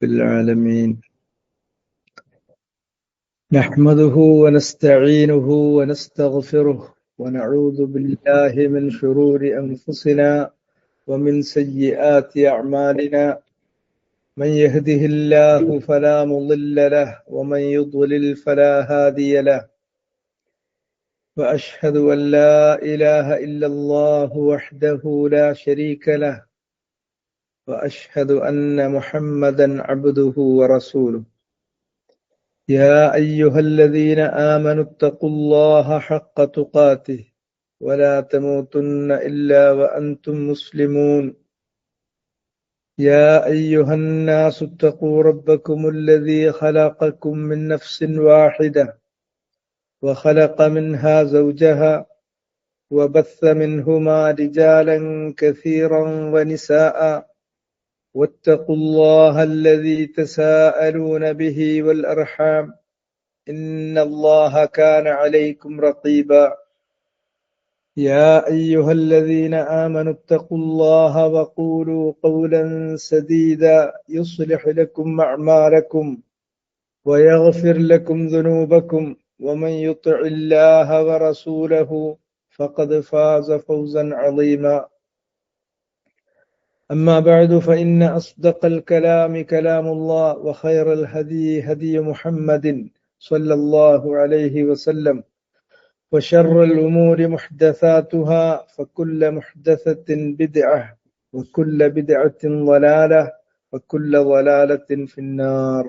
بالعالمين نحمده ونستعينه ونستغفره ونعوذ بالله من شرور أنفسنا ومن سيئات أعمالنا من يهده الله فلا مضل له ومن يضلل فلا هادي له وأشهد أن لا إله إلا الله وحده لا شريك له وأشهد أن محمدا عبده ورسوله يا أيها الذين آمنوا اتقوا الله حق تقاته ولا تموتن إلا وأنتم مسلمون يا أيها الناس اتقوا ربكم الذي خلقكم من نفس واحدة وخلق منها زوجها وبث منهما رجالا كثيرا ونساء واتقوا الله الذي تساءلون به والأرحام إن الله كان عليكم رقيبا يا أيها الذين آمنوا اتقوا الله وقولوا قولا سديدا يصلح لكم أعمالكم ويغفر لكم ذنوبكم ومن يطع الله ورسوله فقد فاز فوزا عظيما أما بعد فإن أصدق الكلام كلام الله وخير الهدي هدي محمد صلى الله عليه وسلم وشر الأمور محدثاتها فكل محدثة بدعة وكل بدعة ضلالة وكل ضلالة في النار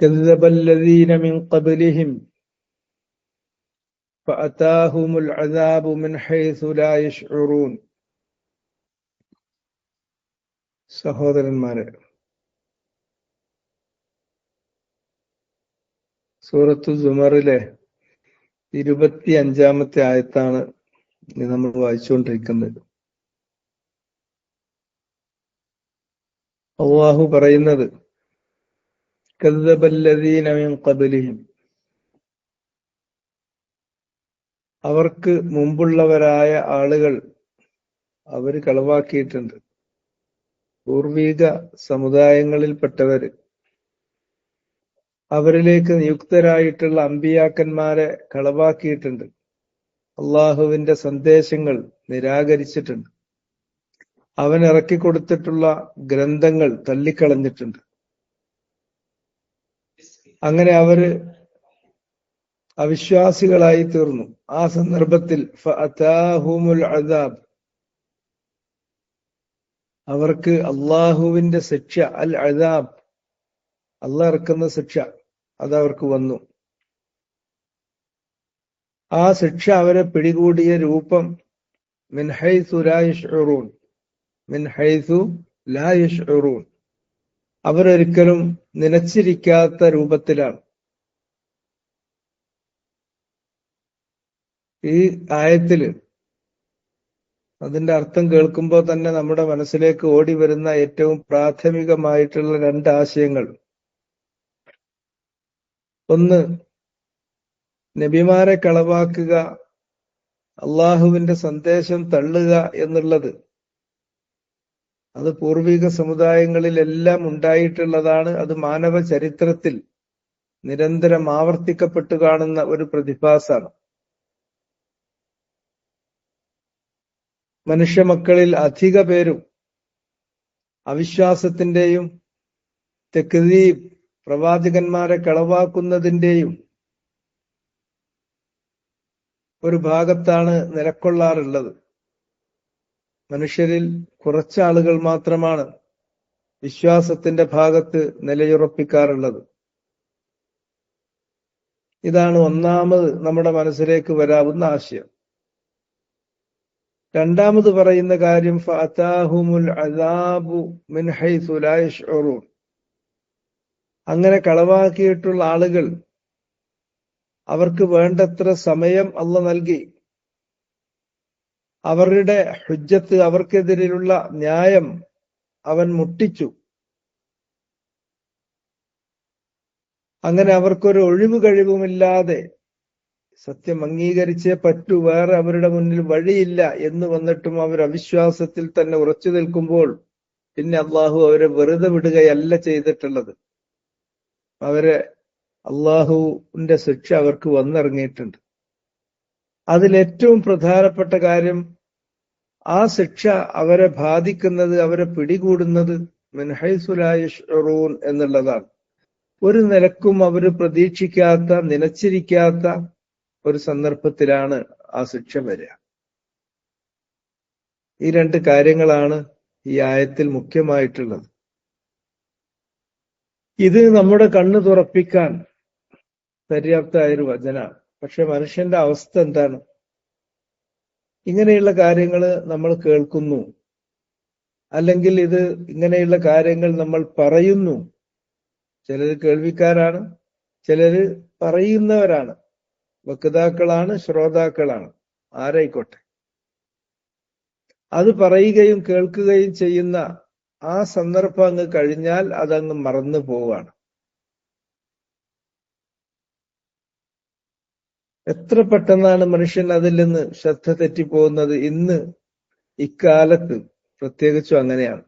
كذب الذين من قبلهم فأتاهم العذاب من حيث لا يشعرون സഹോദരന്മാരെ, സൂറത്തു സുമറിലെ 25-ാമത്തെ ആയത്താണ് നമ്മൾ വായിച്ചുകൊണ്ടിരിക്കുന്നത്. അല്ലാഹു പറയുന്നത് കദ്ദബല്ലദീന മിൻ ഖബ്ലിഹിം, അവർക്ക് മുമ്പുള്ളവരായ ആളുകൾ അവര് കളവാക്കിയിട്ടുണ്ട്. പൂർവിക സമുദായങ്ങളിൽപ്പെട്ടവര് അവരിലേക്ക് നിയുക്തരായിട്ടുള്ള അമ്പിയാക്കന്മാരെ കളവാക്കിയിട്ടുണ്ട്. അള്ളാഹുവിന്റെ സന്ദേശങ്ങൾ നിരാകരിച്ചിട്ടുണ്ട്. അവൻ ഇറക്കിക്കൊടുത്തിട്ടുള്ള ഗ്രന്ഥങ്ങൾ തള്ളിക്കളഞ്ഞിട്ടുണ്ട്. അങ്ങനെ അവര് അവിശ്വാസികളായി തീർന്നു. ആ സന്ദർഭത്തിൽ ഫഅതാഹുമുൽ അദാബ്, അവർക്ക് അള്ളാഹുവിന്റെ ശിക്ഷ, അൽ അദാബ്, അള്ളാഹ് ഇറക്കുന്ന ശിക്ഷ, അതവർക്ക് വന്നു. ആ ശിക്ഷ അവരെ പിടികൂടിയ രൂപം മിൻ ഹൈസു ലാ യശ്ഉറൂൻ, മിൻ ഹൈസു ലാ യശ്ഉറൂൻ, അവരൊരിക്കലും നനച്ചിരിക്കാത്ത രൂപത്തിലാണ്. ഈ ആയത്തില് അതിന്റെ അർത്ഥം കേൾക്കുമ്പോൾ തന്നെ നമ്മുടെ മനസ്സിലേക്ക് ഓടി വരുന്ന ഏറ്റവും പ്രാഥമികമായിട്ടുള്ള 2 ആശയങ്ങൾ. ഒന്ന്, നബിമാരെ കളവാക്കുക, അള്ളാഹുവിന്റെ സന്ദേശം തള്ളുക എന്നുള്ളത് അത് പൂർവിക സമുദായങ്ങളിലെല്ലാം ഉണ്ടായിട്ടുള്ളതാണ്. അത് മാനവ ചരിത്രത്തിൽ നിരന്തരം ആവർത്തിക്കപ്പെട്ടു കാണുന്ന ഒരു പ്രതിഭാസമാണ്. മനുഷ്യ മക്കളിൽ അധിക പേരും അവിശ്വാസത്തിന്റെയും തക്ദീബ്, പ്രവാചകന്മാരെ കളവാക്കുന്നതിന്റെയും ഒരു ഭാഗത്താണ് നിലക്കൊള്ളാറുള്ളത്. മനുഷ്യരിൽ കുറച്ചാളുകൾ മാത്രമാണ് വിശ്വാസത്തിന്റെ ഭാഗത്ത് നിലയുറപ്പിക്കാറുള്ളത്. ഇതാണ് ഒന്നാമത് നമ്മുടെ മനസ്സിലേക്ക് വരാവുന്ന ആശയം. രണ്ടാമത് പറയുന്ന കാര്യം ഫഅതാഹുമുൽ അദാബു മിൻ ഹൈസു ലാ യശ്ഉറൂൻ, അങ്ങനെ കളവാക്കിയിട്ടുള്ള ആളുകൾ അവർക്ക് വേണ്ടത്ര സമയം അല്ലാഹ് നൽകി. അവരുടെ ഹുജ്ജത്ത്, അവർക്കെതിരെയുള്ള ന്യായം അവൻ മുട്ടിച്ചു. അങ്ങനെ അവർക്കൊരു ഒഴിവ് കഴിവുമില്ലാതെ സത്യം അംഗീകരിച്ചേ പറ്റൂ, വേറെ അവരുടെ മുന്നിൽ വഴിയില്ല എന്ന് വന്നിട്ടും അവർ അവിശ്വാസത്തിൽ തന്നെ ഉറച്ചു നിൽക്കുമ്പോൾ പിന്നെ അള്ളാഹു അവരെ വെറുതെ വിടുകയല്ല ചെയ്തിട്ടുള്ളത്. അള്ളാഹുവിന്റെ ശിക്ഷ അവർക്ക് വന്നിറങ്ങിയിട്ടുണ്ട്. അതിലേറ്റവും പ്രധാനപ്പെട്ട കാര്യം, ആ ശിക്ഷ അവരെ ബാധിക്കുന്നത്, അവരെ പിടികൂടുന്നത് മിൻ ഹൈസു ലാ യശ്ഉറൂൻ എന്നുള്ളതാണ്. ഒരു നിലക്കും അവർ പ്രതീക്ഷിക്കാത്ത, നനച്ചിരിക്കാത്ത ഒരു സന്ദർഭത്തിലാണ് ആ ശിക്ഷ വരിക. ഈ രണ്ട് കാര്യങ്ങളാണ് ഈ ആയത്തിൽ മുഖ്യമായിട്ടുള്ളത്. ഇത് നമ്മുടെ കണ്ണ് തുറപ്പിക്കാൻ പര്യാപ്തമായൊരു വചനാണ്. പക്ഷെ മനുഷ്യന്റെ അവസ്ഥ എന്താണ്? ഇങ്ങനെയുള്ള കാര്യങ്ങൾ നമ്മൾ കേൾക്കുന്നു, അല്ലെങ്കിൽ ഇങ്ങനെയുള്ള കാര്യങ്ങൾ നമ്മൾ പറയുന്നു. ചിലര് കേൾവിക്കാരാണ്, ചിലര് പറയുന്നവരാണ്, വക്താക്കളാണ്, ശ്രോതാക്കളാണ്, ആരായിക്കോട്ടെ. അത് പറയുകയും കേൾക്കുകയും ചെയ്യുന്ന ആ സന്ദർഭം അങ്ങ് കഴിഞ്ഞാൽ അതങ്ങ് മറന്നു പോവാണ്. എത്ര പെട്ടെന്നാണ് മനുഷ്യൻ അതിൽ നിന്ന് ശ്രദ്ധ തെറ്റിപ്പോകുന്നത്. ഇന്ന് ഇക്കാലത്ത് പ്രത്യേകിച്ചും അങ്ങനെയാണ്.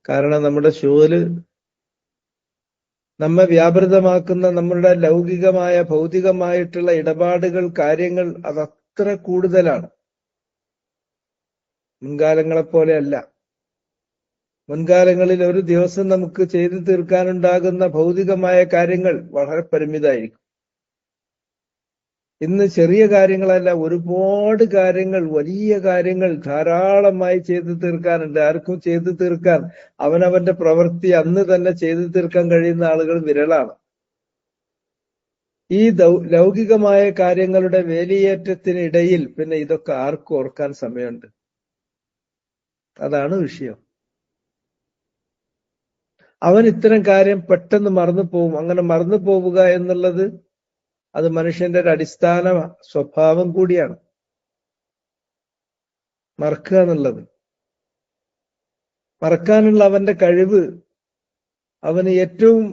കാരണം നമ്മുടെ ശൂല് നമ്മെ വ്യാപൃതമാക്കുന്ന നമ്മളുടെ ലൗകികമായ, ഭൗതികമായിട്ടുള്ള ഇടപാടുകൾ, കാര്യങ്ങൾ അതത്ര കൂടുതലാണ്. മുൻകാലങ്ങളെപ്പോലെയല്ല. മുൻകാലങ്ങളിൽ ഒരു ദിവസം നമുക്ക് ചെയ്തു തീർക്കാനുണ്ടാകുന്ന ഭൗതികമായ കാര്യങ്ങൾ വളരെ പരിമിതമായിരിക്കും. ഇന്ന് ചെറിയ കാര്യങ്ങളല്ല, ഒരുപാട് കാര്യങ്ങൾ, വലിയ കാര്യങ്ങൾ ധാരാളമായി ചെയ്തു തീർക്കാനുണ്ട്. ആർക്കും ചെയ്തു തീർക്കാൻ, അവനവന്റെ പ്രവൃത്തി അന്ന് തന്നെ ചെയ്തു തീർക്കാൻ കഴിയുന്ന ആളുകൾ വിരളാണ്. ഈ ലൗകികമായ കാര്യങ്ങളുടെ വേലിയേറ്റത്തിനിടയിൽ പിന്നെ ഇതൊക്കെ ആർക്കും ഓർക്കാൻ സമയമുണ്ട്? അതാണ് വിഷയം. അവൻ ഇത്തരം കാര്യം പെട്ടെന്ന് മറന്നു പോകും. അങ്ങനെ മറന്നു പോവുക എന്നുള്ളത് അത് മനുഷ്യന്റെ ഒരു അടിസ്ഥാന സ്വഭാവം കൂടിയാണ്, മറക്കുക എന്നുള്ളത്. മറക്കാനുള്ള അവന്റെ കഴിവ് അവന് ഏറ്റവും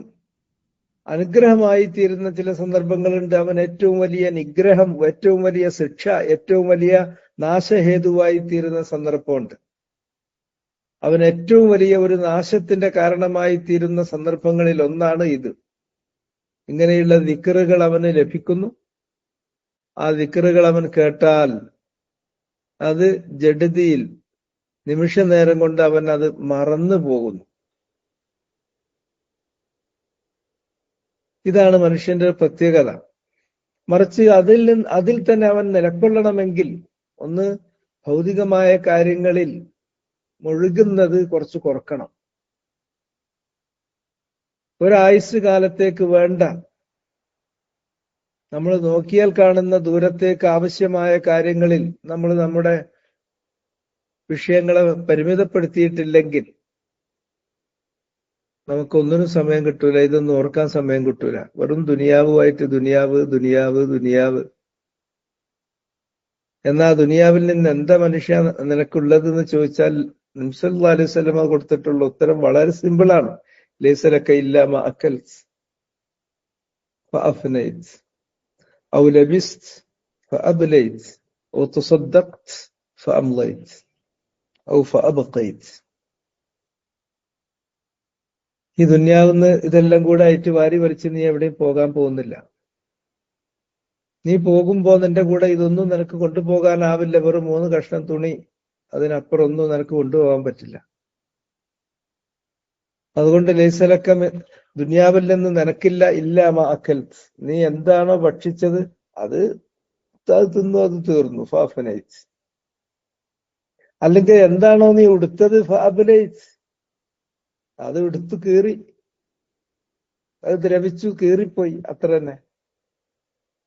അനുഗ്രഹമായി തീരുന്ന ചില സന്ദർഭങ്ങളുണ്ട്. അവൻ ഏറ്റവും വലിയ നിഗ്രഹം, ഏറ്റവും വലിയ ശിക്ഷ, ഏറ്റവും വലിയ നാശഹേതുവായി തീരുന്ന സന്ദർഭമുണ്ട്. അവൻ ഏറ്റവും വലിയ ഒരു നാശത്തിന്റെ കാരണമായി തീരുന്ന സന്ദർഭങ്ങളിൽ ഒന്നാണ് ഇത്. ഇങ്ങനെയുള്ള ദിക്റുകൾ അവന് ലഭിക്കുന്നു. ആ ദിക്റുകൾ അവൻ കേട്ടാൽ അത് ജഡതിയിൽ നിമിഷ നേരം കൊണ്ട് അവൻ അത് മറന്നു പോകുന്നു. ഇതാണ് മനുഷ്യന്റെ പ്രത്യേകത. മറിച്ച് അതിൽ തന്നെ അവൻ നിലക്കൊള്ളണമെങ്കിൽ ഒന്ന് ഭൗതികമായ കാര്യങ്ങളിൽ മുഴുകുന്നത് കുറച്ച് കുറക്കണം. ഒരായുസ് കാലത്തേക്ക് വേണ്ട, നമ്മൾ നോക്കിയാൽ കാണുന്ന ദൂരത്തേക്ക് ആവശ്യമായ കാര്യങ്ങളിൽ നമ്മൾ നമ്മുടെ വിഷയങ്ങളെ പരിമിതപ്പെടുത്തിയിട്ടില്ലെങ്കിൽ നമുക്കൊന്നിനും സമയം കിട്ടൂല. ഇതൊന്നും ഓർക്കാൻ സമയം കിട്ടൂല. വെറും ദുനിയാവുമായിട്ട് ദുനിയാവ് ദുനിയാവ് ദുനിയാവ്. എന്നാ ദുനിയാവിൽ നിന്ന് എന്താ മനുഷ്യ നിനക്കുള്ളതെന്ന് ചോദിച്ചാൽ നബി സല്ലല്ലാഹു അലൈഹി വസല്ലമ കൊടുത്തിട്ടുള്ള ഉത്തരം വളരെ സിമ്പിളാണ്. ലൈസ ലക ഇല്ലാ മാ അകൽത് ഫഅഫ്നൈത് ഔ ലബിസ്ത് ഫഅബ്ലൈത് ഔ തസദ്ദഖ്ത് ഫഅംളൈത് ഔ ഫഅബ്ഖൈത്. ഈ ദുനിയാവിന്ന് ഇതെല്ലാം കൂടെ ആയിട്ട് വാരി വലിച്ച് നീ എവിടെയും പോകാൻ പോകുന്നില്ല. നീ പോകുമ്പോ നിന്റെ കൂടെ ഇതൊന്നും നിനക്ക് കൊണ്ടുപോകാനാവില്ല. വെറും 3 കഷ്ണം തുണി, അതിനപ്പുറം ഒന്നും നിനക്ക് കൊണ്ടുപോകാൻ പറ്റില്ല. അതുകൊണ്ട് ലൈസലക്ക ദുനിയാവിൽ നിന്ന് നിനക്കില്ല ഇല്ലാ മാ അകൽത്, നീ എന്താണോ ഭക്ഷിച്ചത് അത് തിന്നു, അത് തീർന്നു. ഫഅഫ്നൈത്. അല്ലെങ്കിൽ എന്താണോ നീ ഉടുത്തത് ഫഅബ്ലൈത്, അത് എടുത്തു കീറി, അത് ദ്രവിച്ചു കീറിപ്പോയി, അത്ര തന്നെ.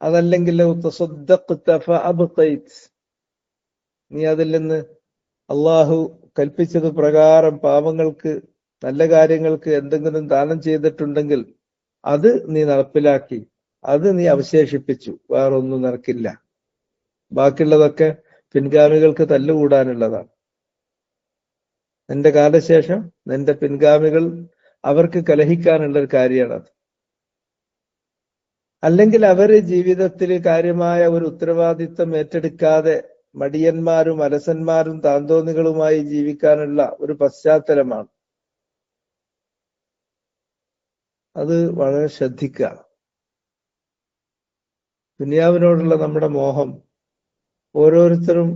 അതല്ലെങ്കിൽ തസദ്ദഖ്ത ഫഅബ്ഖൈത്, നീ അതിൽ നിന്ന് അള്ളാഹു കൽപ്പിച്ചത് പ്രകാരം പാപങ്ങൾക്ക്, നല്ല കാര്യങ്ങൾക്ക് എന്തെങ്കിലും ദാനം ചെയ്തിട്ടുണ്ടെങ്കിൽ അത് നീ നടപ്പിലാക്കി, അത് നീ അവശേഷിപ്പിച്ചു, വേറൊന്നും നിനക്കില്ല. ബാക്കിയുള്ളതൊക്കെ പിൻഗാമികൾക്ക് തല്ലുകൂടാനുള്ളതാണ്. നിന്റെ കാലശേഷം നിന്റെ പിൻഗാമികൾ അവർക്ക് കലഹിക്കാനുള്ള ഒരു കാര്യമാണത്. അല്ലെങ്കിൽ അവര് ജീവിതത്തിൽ കാര്യമായ ഒരു ഉത്തരവാദിത്തം ഏറ്റെടുക്കാതെ മടിയന്മാരും അലസന്മാരും താന്തോന്നികളുമായി ജീവിക്കാനുള്ള ഒരു പശ്ചാത്തലമാണ്. അത് വളരെ ശ്രദ്ധിക്കുക. ദുനിയാവിനോടുള്ള നമ്മുടെ മോഹം ഓരോരുത്തരും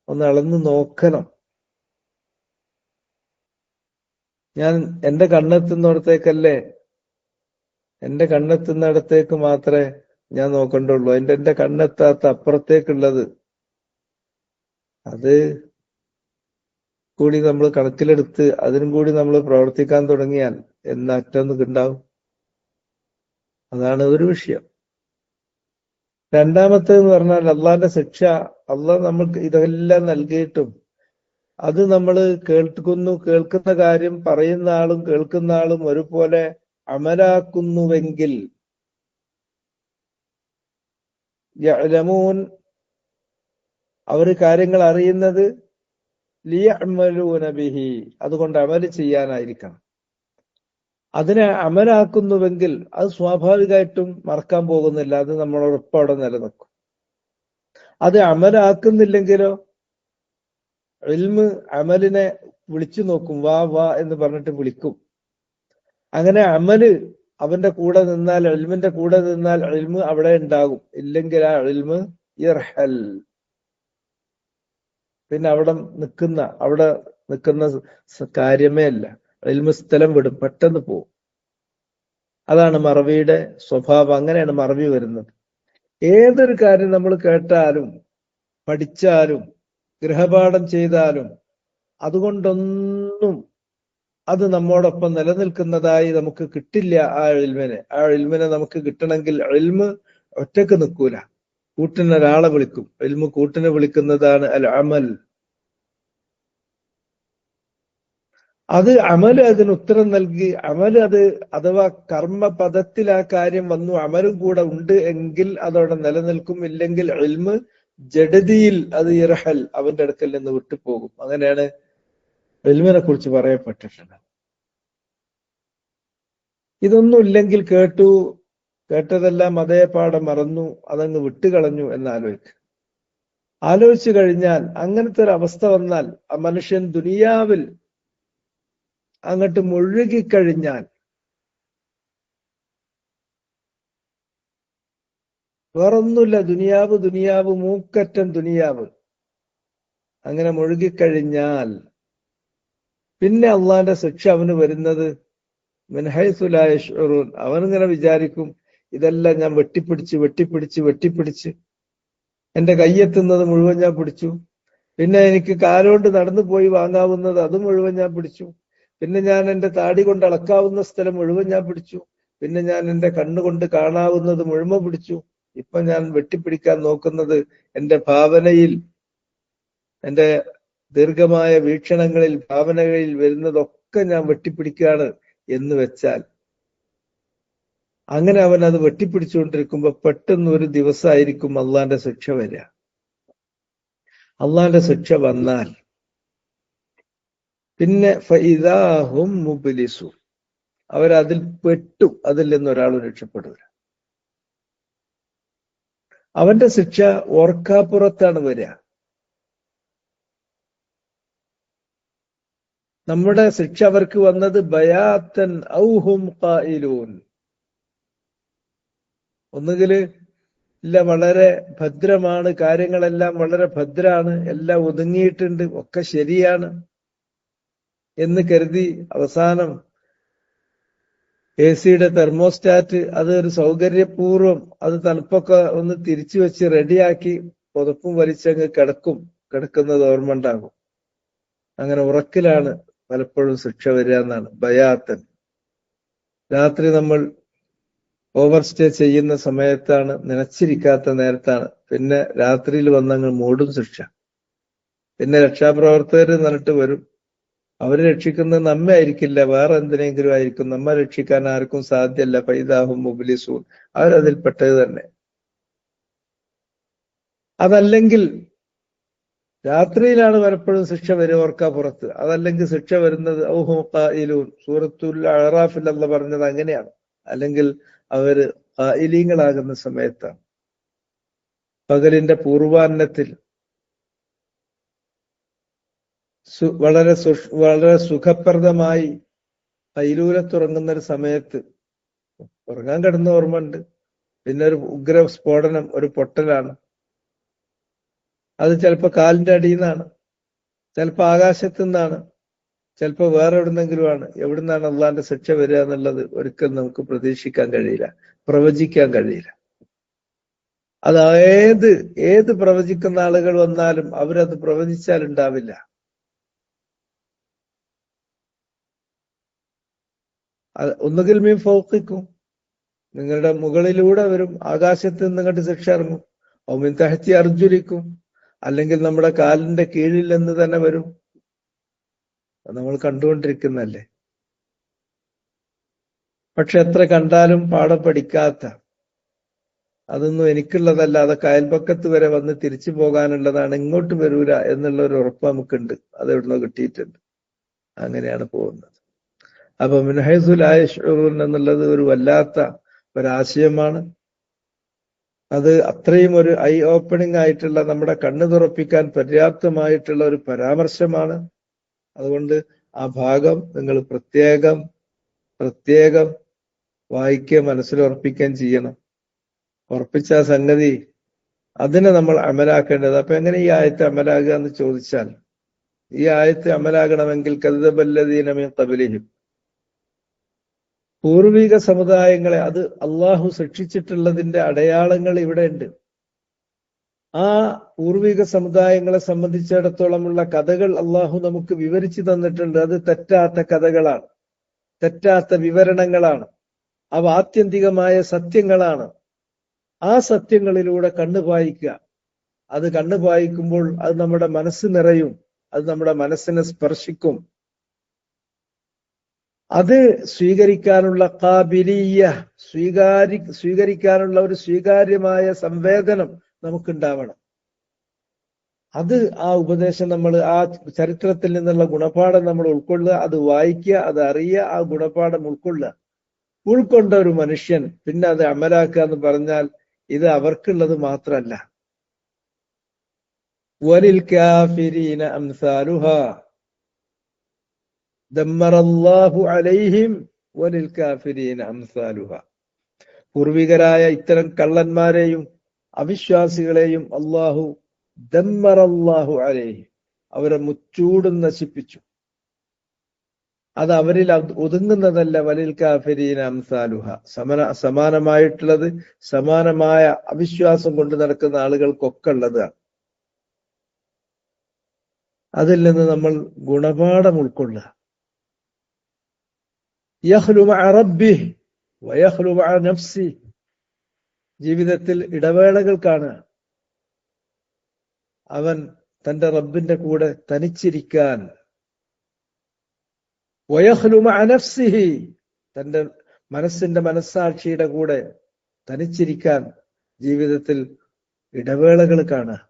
ഒന്ന് അളന്നു നോക്കണം. ഞാൻ എന്റെ കണ്ണെത്തുന്നിടത്തേക്കല്ലേ, എന്റെ കണ്ണെത്തുന്നിടത്തേക്ക് മാത്രമേ ഞാൻ നോക്കണ്ടുള്ളൂ. എന്റെ കണ്ണെത്താത്ത അപ്പുറത്തേക്കുള്ളത് അത് കൂടി നമ്മൾ കണക്കിലെടുത്ത് അതിനും കൂടി നമ്മൾ പ്രവർത്തിക്കാൻ തുടങ്ങിയാൽ എന്നറ്റൊന്നും ഉണ്ടാവും. അതാണ് ഒരു വിഷയം. രണ്ടാമത്തേന്ന് പറഞ്ഞാൽ അള്ളാന്റെ ശിക്ഷ. അള്ളാഹ് നമുക്ക് ഇതെല്ലാം നൽകിയിട്ടും അത് നമ്മൾ കേൾക്കുന്ന കാര്യം പറയുന്ന ആളും കേൾക്കുന്ന ആളും ഒരുപോലെ അമലാക്കുന്നുവെങ്കിൽ യഅലമൂൻ, അവര് കാര്യങ്ങൾ അറിയുന്നത് ലിയഅമലൂന ബിഹി, അതുകൊണ്ട് അമല് ചെയ്യാനായിരിക്കണം. അതിനെ അമലാക്കുന്നുവെങ്കിൽ അത് സ്വാഭാവികമായിട്ടും മറക്കാൻ പോകുന്നില്ല, അത് നമ്മളോടൊപ്പം അവിടെ നിലനിൽക്കും. അത് അമലാക്കുന്നില്ലെങ്കിലോ ഇൽമ് അമലിനെ വിളിച്ചു നോക്കും, വാ വാ എന്ന് പറഞ്ഞിട്ട് വിളിക്കും. അങ്ങനെ അമല് അവന്റെ കൂടെ നിന്നാൽ, ഇൽമിന്റെ കൂടെ നിന്നാൽ ഇൽമ് അവിടെ ഉണ്ടാകും. ഇല്ലെങ്കിൽ ആ ഇൽമ് ഇർഹൽ, പിന്നെ അവിടെ നിൽക്കുന്ന കാര്യമേ അല്ല. ഇൽമ് സ്ഥലം വിടും, പെട്ടെന്ന് പോകും. അതാണ് മറവിയുടെ സ്വഭാവം. അങ്ങനെയാണ് മറവി വരുന്നത്. ഏതൊരു കാര്യം നമ്മൾ കേട്ടാലും പഠിച്ചാലും ഗൃഹപാഠം ചെയ്താലും അതുകൊണ്ടൊന്നും അത് നമ്മോടൊപ്പം നിലനിൽക്കുന്നതായി നമുക്ക് കിട്ടില്ല. ആ ഇൽമിനെ നമുക്ക് കിട്ടണമെങ്കിൽ ഇൽമ് ഒറ്റക്ക് നിൽക്കൂല, കൂട്ടിന് ഒരാളെ വിളിക്കും. ഇൽമ് കൂട്ടിനെ വിളിക്കുന്നതാണ് അൽ അമൽ. അത് അമല് അതിന് ഉത്തരം നൽകി, അമല് അത് അഥവാ കർമ്മപദത്തിൽ ആ കാര്യം വന്നു, അമലും കൂടെ ഉണ്ട് എങ്കിൽ അതവിടെ നിലനിൽക്കും. ഇല്ലെങ്കിൽ ഇൽമ് ജഡതിയിൽ അത് ഇർഹൽ, അവന്റെ അടുക്കൽ നിന്ന് വിട്ടുപോകും. അങ്ങനെയാണ് ഇൽമിനെ കുറിച്ച് പറയപ്പെട്ടിട്ടുള്ളത്. ഇതൊന്നും ഇല്ലെങ്കിൽ കേട്ടതെല്ലാം അതേപാടെ മറന്നു, അതങ്ങ് വിട്ടുകളഞ്ഞു ആലോചിച്ചു കഴിഞ്ഞാൽ, അങ്ങനത്തെ ഒരു അവസ്ഥ വന്നാൽ ആ മനുഷ്യൻ ദുനിയാവിൽ അങ്ങോട്ട് മുഴുകിക്കഴിഞ്ഞാൽ വേറൊന്നുമില്ല, ദുനിയാവ് മൂക്കറ്റം ദുനിയാവ്. അങ്ങനെ മുഴുകിക്കഴിഞ്ഞാൽ പിന്നെ അള്ളാന്റെ ശിക്ഷ അവന് വരുന്നത് മിൻ ഹൈസു ലാ യശ്ഉറൂൻ. അവനിങ്ങനെ വിചാരിക്കും, ഇതെല്ലാം ഞാൻ വെട്ടിപ്പിടിച്ച് എന്റെ കയ്യെത്തുന്നത് മുഴുവൻ ഞാൻ പിടിച്ചു, പിന്നെ എനിക്ക് കാലുകൊണ്ട് നടന്നു പോയി വാങ്ങാവുന്നത് അത് മുഴുവൻ ഞാൻ പിടിച്ചു, പിന്നെ ഞാൻ എന്റെ താടി കൊണ്ട് അളക്കാവുന്ന സ്ഥലം മുഴുവൻ ഞാൻ പിടിച്ചു, പിന്നെ ഞാൻ എന്റെ കണ്ണുകൊണ്ട് കാണാവുന്നത് മുഴുവൻ പിടിച്ചു. ഇപ്പൊ ഞാൻ വെട്ടിപ്പിടിക്കാൻ നോക്കുന്നത് എന്റെ ഭാവനയിൽ, എന്റെ ദീർഘമായ വീക്ഷണങ്ങളിൽ, ഭാവനകളിൽ വരുന്നതൊക്കെ ഞാൻ വെട്ടിപ്പിടിക്കുകയാണ് എന്ന് വെച്ചാൽ, അങ്ങനെ അവൻ അത് വെട്ടിപ്പിടിച്ചുകൊണ്ടിരിക്കുമ്പോ പെട്ടെന്ന് ഒരു ദിവസമായിരിക്കും അള്ളാന്റെ ശിക്ഷ വരിക. അള്ളാന്റെ ശിക്ഷ വന്നാൽ പിന്നെ ഫഇദാഹും മുബ്ലിസു, അവരതിൽ പെട്ടു, അതിൽ നിന്ന് ഒരാൾ രക്ഷപ്പെടുക. അവന്റെ ശിക്ഷ ഓർക്കാപ്പുറത്താണ് വരിക. നമ്മുടെ ശിക്ഷ അവർക്ക് വന്നത് ബയാത്തൻ ഔഹും ഖായിലൂൻ. ഒന്നുകിൽ ഇല്ല, വളരെ ഭദ്രമാണ്, കാര്യങ്ങളെല്ലാം വളരെ ഭദ്രാണ്, എല്ലാം ഒതുങ്ങിയിട്ടുണ്ട്, ഒക്കെ ശരിയാണ് എന്ന് കരുതി അവസാനം AC-യുടെ തെർമോസ്റ്റാറ്റ് അത് ഒരു സൗകര്യപൂർവ്വം അത് തണുപ്പൊക്കെ ഒന്ന് തിരിച്ചു വെച്ച് റെഡിയാക്കി പുതപ്പും വലിച്ചങ്ങ് കിടക്കുന്നത് ഓർമ്മ ഉണ്ടാകും. അങ്ങനെ ഉറക്കിലാണ് പലപ്പോഴും ശിക്ഷ വരിക എന്നാണ്. ബയാത്തൻ, രാത്രി നമ്മൾ ഓവർ സ്റ്റേ ചെയ്യുന്ന സമയത്താണ്, നനച്ചിരിക്കാത്ത നേരത്താണ്, പിന്നെ രാത്രിയിൽ വന്നങ്ങ് മൂടും ശിക്ഷ. പിന്നെ രക്ഷാപ്രവർത്തകർ എന്നിട്ട് വരും. അവര് രക്ഷിക്കുന്നത് നമ്മെ ആയിരിക്കില്ല, വേറെ എന്തിനെങ്കിലും ആയിരിക്കും. നമ്മെ രക്ഷിക്കാൻ ആർക്കും സാധ്യമല്ല. ഫൈദാഹും മുബ്ലിസൂൻ, അവരതിൽപ്പെട്ടത് തന്നെ. അതല്ലെങ്കിൽ രാത്രിയിലാണ് പലപ്പോഴും ശിക്ഷ വരിക, ഓർക്കാപ്പുറത്ത്. അതല്ലെങ്കിൽ ശിക്ഷ വരുന്നത് ഔഹും ഖായിലൂൻ, സൂറത്തുൽ അഅറാഫിൽ അല്ലാഹ് പറഞ്ഞത് അങ്ങനെയാണ്. അല്ലെങ്കിൽ അവര് ഖായിലീങ്ങളാകുന്ന സമയത്താണ്. പകലിന്റെ പൂർവാന്നത്തിൽ വളരെ സുഖപ്രദമായി കൈലൂലത്തുറങ്ങുന്ന ഒരു സമയത്ത് ഉറങ്ങാൻ കിടന്ന ഓർമ്മയുണ്ട്. പിന്നെ ഒരു ഉഗ്ര സ്ഫോടനം, ഒരു പൊട്ടലാണ്. അത് ചിലപ്പോ കാലിന്റെ അടിയിൽ നിന്നാണ്, ചിലപ്പോ ആകാശത്തു നിന്നാണ്, ചിലപ്പോ വേറെ എവിടുന്നെങ്കിലുമാണ്. എവിടുന്നാണ് അള്ളാന്റെ ശിക്ഷ വരിക എന്നുള്ളത് ഒരിക്കലും നമുക്ക് പ്രതീക്ഷിക്കാൻ കഴിയില്ല, പ്രവചിക്കാൻ കഴിയില്ല. അത് ഏത് പ്രവചിക്കുന്ന ആളുകൾ വന്നാലും അവരത് പ്രവചിച്ചാൽ ഉണ്ടാവില്ല. ഒന്നുകിൽ മീൻ ഫൗഖിക്കും, നിങ്ങളുടെ മുകളിലൂടെ വരും, ആകാശത്ത് നിന്നിങ്ങോട്ട് ശിക്ഷ ഇറങ്ങും. ഒമിൻ തഹത്തി അർജുലിക്കും, അല്ലെങ്കിൽ നമ്മുടെ കാലിന്റെ കീഴിൽ നിന്ന് തന്നെ വരും. നമ്മൾ കണ്ടുകൊണ്ടിരിക്കുന്നല്ലേ. പക്ഷെ എത്ര കണ്ടാലും പാഠം പഠിക്കാത്ത, അതൊന്നും എനിക്കുള്ളതല്ല, അതൊക്കെ അയൽപക്കത്ത് വരെ വന്ന് തിരിച്ചു പോകാനുള്ളതാണ്, ഇങ്ങോട്ട് വരൂല എന്നുള്ള ഒരു ഉറപ്പ് നമുക്കുണ്ട്. അത് എവിടുന്നോ കിട്ടിയിട്ടുണ്ട്. അങ്ങനെയാണ് പോകുന്നത്. അപ്പൊ മിൻഹൈസുൽ ലാ യശ്ഉറൂൻ എന്നുള്ളത് ഒരു വല്ലാത്ത ഒരാശയമാണ്. അത് അത്രയും ഒരു ഐ ഓപ്പണിംഗ് ആയിട്ടുള്ള, നമ്മുടെ കണ്ണ് തുറപ്പിക്കാൻ പര്യാപ്തമായിട്ടുള്ള ഒരു പരാമർശമാണ്. അതുകൊണ്ട് ആ ഭാഗം നിങ്ങൾ പ്രത്യേകം വായിക്കുകയും മനസ്സിലുറപ്പിക്കുകയും ചെയ്യണം. ഉറപ്പിച്ച സംഗതി അതിനെ നമ്മൾ അമലാക്കേണ്ടത്. അപ്പൊ എങ്ങനെ ഈ ആയത്ത് അമലാകുക എന്ന് ചോദിച്ചാൽ, ഈ ആയത്ത് അമലാകണമെങ്കിൽ കദ്ദബല്ലദീന മിൻ ഖബ്ലിഹിം, പൂർവിക സമുദായങ്ങളെ, അത് അള്ളാഹു ശിക്ഷിച്ചിട്ടുള്ളതിന്റെ അടയാളങ്ങൾ ഇവിടെ ഉണ്ട്. ആ പൂർവിക സമുദായങ്ങളെ സംബന്ധിച്ചിടത്തോളമുള്ള കഥകൾ അള്ളാഹു നമുക്ക് വിവരിച്ചു തന്നിട്ടുണ്ട്. അത് തെറ്റാത്ത കഥകളാണ്, തെറ്റാത്ത വിവരണങ്ങളാണ്, അവ ആത്യന്തികമായ സത്യങ്ങളാണ്. ആ സത്യങ്ങളിലൂടെ കണ്ണു പായിക്കുക. അത് കണ്ണു പായിക്കുമ്പോൾ അത് നമ്മുടെ മനസ്സ് നിറയും, അത് നമ്മുടെ മനസ്സിനെ സ്പർശിക്കും. അത് സ്വീകരിക്കാനുള്ള കാബിലിയ, സ്വീകരിക്കാനുള്ള ഒരു സ്വീകാര്യമായ സംവേദനം നമുക്കുണ്ടാവണം. അത് ആ ഉപദേശം നമ്മൾ, ആ ചരിത്രത്തിൽ നിന്നുള്ള ഗുണപാഠം നമ്മൾ ഉൾക്കൊള്ളുക, അത് വായിക്കുക, അത് അറിയുക, ആ ഗുണപാഠം ഉൾക്കൊണ്ട ഒരു മനുഷ്യൻ പിന്നെ അത് അമലാക്കുക എന്ന് പറഞ്ഞാൽ ഇത് അവർക്കുള്ളത് മാത്രമല്ല. വലിൽ കാഫിരീന അംസാലുഹാ ദമ്മറല്ലാഹു അലൈഹിം വലിൽ കാഫിരീന അംസാലുഹാ. പൂർവികരായ ഇത്തരം കള്ളന്മാരെയും അവിശ്വാസികളെയും അള്ളാഹു ദമ്മറല്ലാഹു അലൈഹിം, അവരെ മുച്ചൂടും നശിപ്പിച്ചു. അത് അവരിൽ ഒതുങ്ങുന്നതല്ല. വലിൽ കാഫിരീന അംസാലുഹ, സമാനമായിട്ടുള്ളത്, സമാനമായ അവിശ്വാസം കൊണ്ട് നടക്കുന്ന ആളുകൾക്കൊക്കെ ഉള്ളതാണ്. അതിൽ നിന്ന് നമ്മൾ ഗുണപാഠം ഉൾക്കൊള്ളുക. യഖ്ലു മഅ റബ്ബിഹി വയഖ്ലു മഅ നഫ്സിഹി, ജീവിതത്തിൽ ഇടവേളകൾ കാണുക. അവൻ തന്റെ റബ്ബിന്റെ കൂടെ തനിച്ചിരിക്കാൻ, വയഖ്ലു മഅ നഫ്സിഹി, തന്റെ മനസ്സാക്ഷിയുടെ കൂടെ തനിച്ചിരിക്കാൻ ജീവിതത്തിൽ ഇടവേളകൾ കാണുക.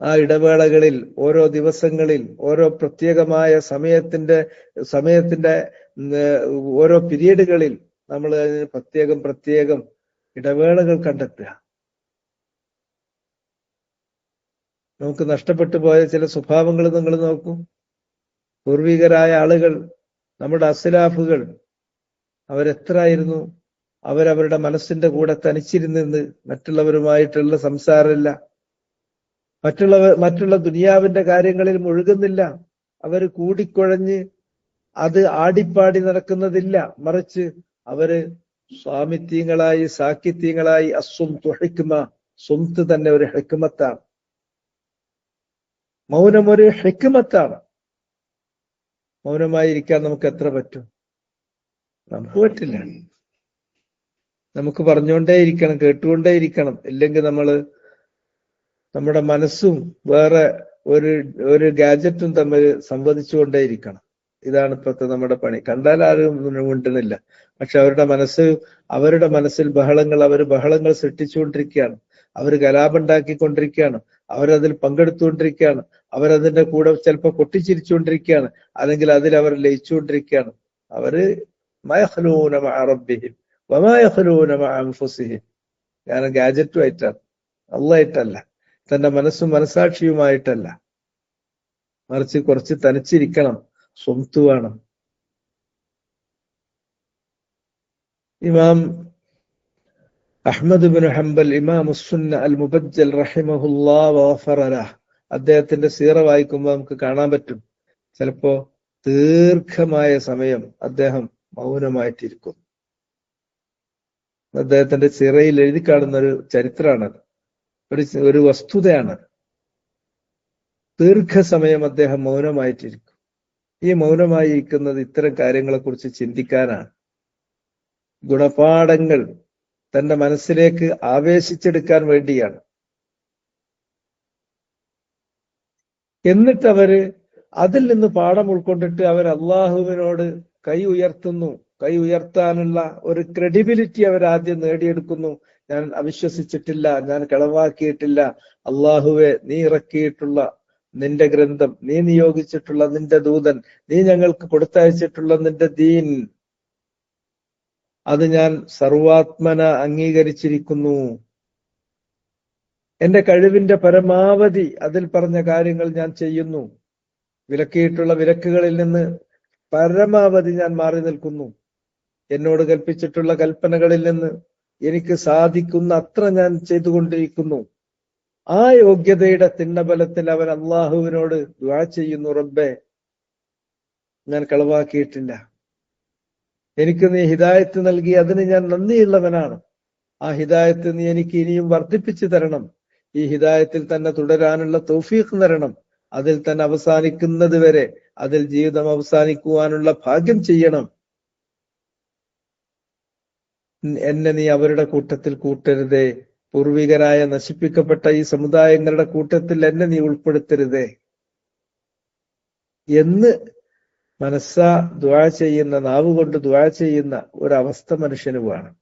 ആ ഇടവേളകളിൽ, ഓരോ ദിവസങ്ങളിൽ, ഓരോ പ്രത്യേകമായ സമയത്തിന്റെ ഓരോ പീരീഡുകളിൽ നമ്മൾ പ്രത്യേകം ഇടവേളകൾ കണ്ടെത്തുക. നമുക്ക് നഷ്ടപ്പെട്ടു പോയ ചില സ്വഭാവങ്ങൾ നിങ്ങൾ നോക്കൂ. പൂർവികരായ ആളുകൾ, നമ്മുടെ അസ്ലാഫുകൾ, അവരെത്രയായിരുന്നു? അവരവരുടെ മനസ്സിന്റെ കൂടെ തനിച്ചിരുന്ന് മറ്റുള്ളവരുമായിട്ടുള്ള സംസാരമില്ല, മറ്റുള്ള ദുനിയാവിന്റെ കാര്യങ്ങളിൽ മുഴുകുന്നില്ല. അവർ കൂടിക്കുഴഞ്ഞ് അത് ആടിപ്പാടി നടക്കുന്നതില്ല. മറിച്ച് അവര് സ്വാമിത്യങ്ങളായി, സാക്കിത്യങ്ങളായി. അസ്സുംതു ഹിക്മ, സുംത്ത് തന്നെ ഒരു ഹിക്മത്താണ്. മൗനം ഒരു ഹിക്മത്താണ്. മൗനമായിരിക്കാൻ നമുക്ക് എത്ര പറ്റും? നമുക്ക് പറ്റില്ല. നമുക്ക് പറഞ്ഞുകൊണ്ടേയിരിക്കണം, കേട്ടുകൊണ്ടേയിരിക്കണം. ഇല്ലെങ്കിൽ നമ്മുടെ മനസ്സും വേറെ ഒരു ഗാഡ്ജറ്റും തമ്മിൽ സംവദിച്ചുകൊണ്ടേയിരിക്കണം. ഇതാണ് ഇപ്പോഴത്തെ നമ്മുടെ പണി. കണ്ടാൽ ആരും മിണ്ടുന്നില്ല, പക്ഷെ അവരുടെ മനസ്സിൽ അവർ ബഹളങ്ങൾ സൃഷ്ടിച്ചുകൊണ്ടിരിക്കുകയാണ്. അവർ കലാപുണ്ടാക്കിക്കൊണ്ടിരിക്കുകയാണ്. അവരതിൽ പങ്കെടുത്തുകൊണ്ടിരിക്കുകയാണ്. അവരതിന്റെ കൂടെ ചിലപ്പോൾ പൊട്ടിച്ചിരിച്ചുകൊണ്ടിരിക്കുകയാണ്, അല്ലെങ്കിൽ അതിൽ അവർ ലയിച്ചുകൊണ്ടിരിക്കുകയാണ്. അവര് മയഖ്ലൂന മഅ റബ്ബിഹിം വമാ യഖ്ലൂന മഅ അൻഫുസിഹിം. കാരണം ഗാജറ്റുമായിട്ടാണ്, അള്ളായിട്ടല്ല, തന്റെ മനസ്സും മനസാക്ഷിയുമായിട്ടല്ല. മറിച്ച് കുറച്ച് തനിച്ചിരിക്കണം, സ്വംത്ത് വേണം. ഇമാം അഹ്മദ് ബിൻ ഹംബൽ ഇമാമുസ്സുന്ന അൽ മുബജ്ജൽ റഹിമഹുല്ലാഹ് വഗഫറ ലഹ്, അദ്ദേഹത്തിന്റെ സീറ വായിക്കുമ്പോൾ നമുക്ക് കാണാൻ പറ്റും, ചിലപ്പോ ദീർഘമായ സമയം അദ്ദേഹം മൗനമായിട്ടിരിക്കും. അദ്ദേഹത്തിന്റെ സിറയിൽ എഴുതി കാണുന്ന ഒരു ചരിത്രമാണത്, ഒരു വസ്തുതയാണ്. ദീർഘസമയം അദ്ദേഹം മൗനമായിട്ടിരിക്കും. ഈ മൗനമായി ഇരിക്കുന്നത് ഇത്തരം കാര്യങ്ങളെ കുറിച്ച് ചിന്തിക്കാനാണ്, ഗുണപാഠങ്ങൾ തന്റെ മനസ്സിലേക്ക് ആവേശിച്ചെടുക്കാൻ വേണ്ടിയാണ്. എന്നിട്ട് അവര് അതിൽ നിന്ന് പാഠം ഉൾക്കൊണ്ടിട്ട് അവർ അള്ളാഹുവിനോട് കൈ ഉയർത്തുന്നു. കൈ ഉയർത്താനുള്ള ഒരു ക്രെഡിബിലിറ്റി അവർ ആദ്യം നേടിയെടുക്കുന്നു. ഞാൻ അവിശ്വസിച്ചിട്ടില്ല, ഞാൻ കളവാക്കിയിട്ടില്ല, അള്ളാഹുവെ നീ ഇറക്കിയിട്ടുള്ള നിന്റെ ഗ്രന്ഥം, നീ നിയോഗിച്ചിട്ടുള്ള നിന്റെ ദൂതൻ, നീ ഞങ്ങൾക്ക് കൊടുത്തയച്ചിട്ടുള്ള നിന്റെ ദീൻ, അത് ഞാൻ സർവാത്മന അംഗീകരിച്ചിരിക്കുന്നു. എന്റെ കഴിവിന്റെ പരമാവധി അതിൽ പറഞ്ഞ കാര്യങ്ങൾ ഞാൻ ചെയ്യുന്നു. വിലക്കിയിട്ടുള്ള വിലക്കുകളിൽ നിന്ന് പരമാവധി ഞാൻ മാറി നിൽക്കുന്നു. എന്നോട് കൽപ്പിച്ചിട്ടുള്ള കൽപ്പനകളിൽ നിന്ന് എനിക്ക് സാധിക്കുന്ന അത്ര ഞാൻ ചെയ്തുകൊണ്ടിരിക്കുന്നു. ആ യോഗ്യതയുടെ തിണ്ണബലത്തിൽ അവൻ അള്ളാഹുവിനോട് ദുആ ചെയ്യുന്നു, റബ്ബേ ഞാൻ കളവാക്കിയിട്ടില്ല, എനിക്ക് നീ ഹിദായത്ത് നൽകി, അതിന് ഞാൻ നന്ദിയുള്ളവനാണ്. ആ ഹിദായത്ത് നീ എനിക്ക് ഇനിയും വർദ്ധിപ്പിച്ചു തരണം. ഈ ഹിദായത്തിൽ തന്നെ തുടരാനുള്ള തൗഫീഖ് തരണം. അതിൽ തന്നെ അവസാനിക്കുന്നത് വരെ അതിൽ ജീവിതം അവസാനിക്കുവാനുള്ള ഭാഗ്യം ചെയ്യണം. എന്നെ നീ അവരുടെ കൂട്ടത്തിൽ കൂട്ടരുതേ, പൂർവികരായ നശിപ്പിക്കപ്പെട്ട ഈ സമുദായങ്ങളുടെ കൂട്ടത്തിൽ എന്നെ നീ ഉൾപ്പെടുത്തരുതേ എന്ന് മനസ്സാ ദുആ ചെയ്യുന്ന, നാവ് കൊണ്ട് ദുആ ചെയ്യുന്ന ഒരവസ്ഥ മനുഷ്യന് വേണം.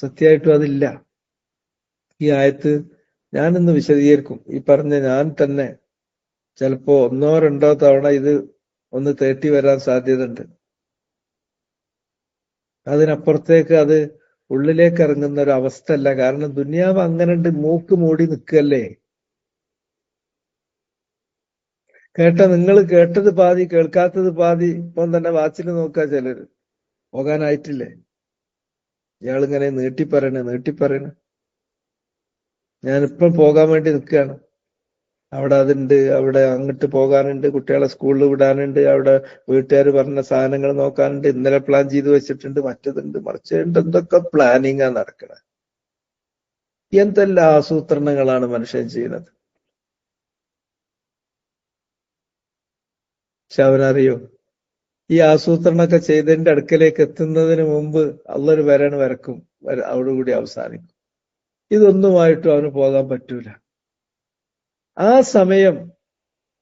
സത്യമായിട്ടും അതില്ല. ഈ ആയത്ത് ഞാനിന്ന് വിശദീകരിക്കും. ഈ പറഞ്ഞ ഞാൻ തന്നെ ചിലപ്പോ 1-2 തവണ ഇത് ഒന്ന് തേട്ടി വരാൻ സാധ്യതയുണ്ട്. അതിനപ്പുറത്തേക്ക് അത് ഉള്ളിലേക്ക് ഇറങ്ങുന്ന ഒരു അവസ്ഥ അല്ല. കാരണം ദുനിയാവ് അങ്ങനെ മൂക്ക് മൂടി നിൽക്കല്ലേ. നിങ്ങൾ കേട്ടത് പാതി, കേൾക്കാത്തത് പാതി. ഇപ്പം തന്നെ വാച്ചിൽ നോക്കുക ചിലര്. പോകാനായിട്ടില്ലേ, ഇയാളിങ്ങനെ നീട്ടിപ്പറയണ്. ഞാനിപ്പം പോകാൻ വേണ്ടി നിൽക്കുകയാണ്. അവിടെ അതുണ്ട്, അവിടെ അങ്ങോട്ട് പോകാനുണ്ട്, കുട്ടികളെ സ്കൂളിൽ വിടാനുണ്ട്, അവിടെ വീട്ടുകാർ പറഞ്ഞ സാധനങ്ങൾ നോക്കാനുണ്ട്, ഇന്നലെ പ്ലാൻ ചെയ്ത് വെച്ചിട്ടുണ്ട്, മറ്റതുണ്ട് മറിച്ചുണ്ട്, എന്തൊക്കെ പ്ലാനിങ്ങാ നടക്കണത്. എന്തെല്ലാം ആസൂത്രണങ്ങളാണ് മനുഷ്യൻ ചെയ്യുന്നത്. പക്ഷെ അവനറിയോ, ഈ ആസൂത്രണമൊക്കെ ചെയ്തതിന്റെ അടുക്കലേക്ക് എത്തുന്നതിന് മുമ്പ് അള്ളൊരു വരക്കും, അതോടുകൂടി അവസാനിക്കും. ഇതൊന്നുമായിട്ടും അവന് പോകാൻ പറ്റൂല. ആ സമയം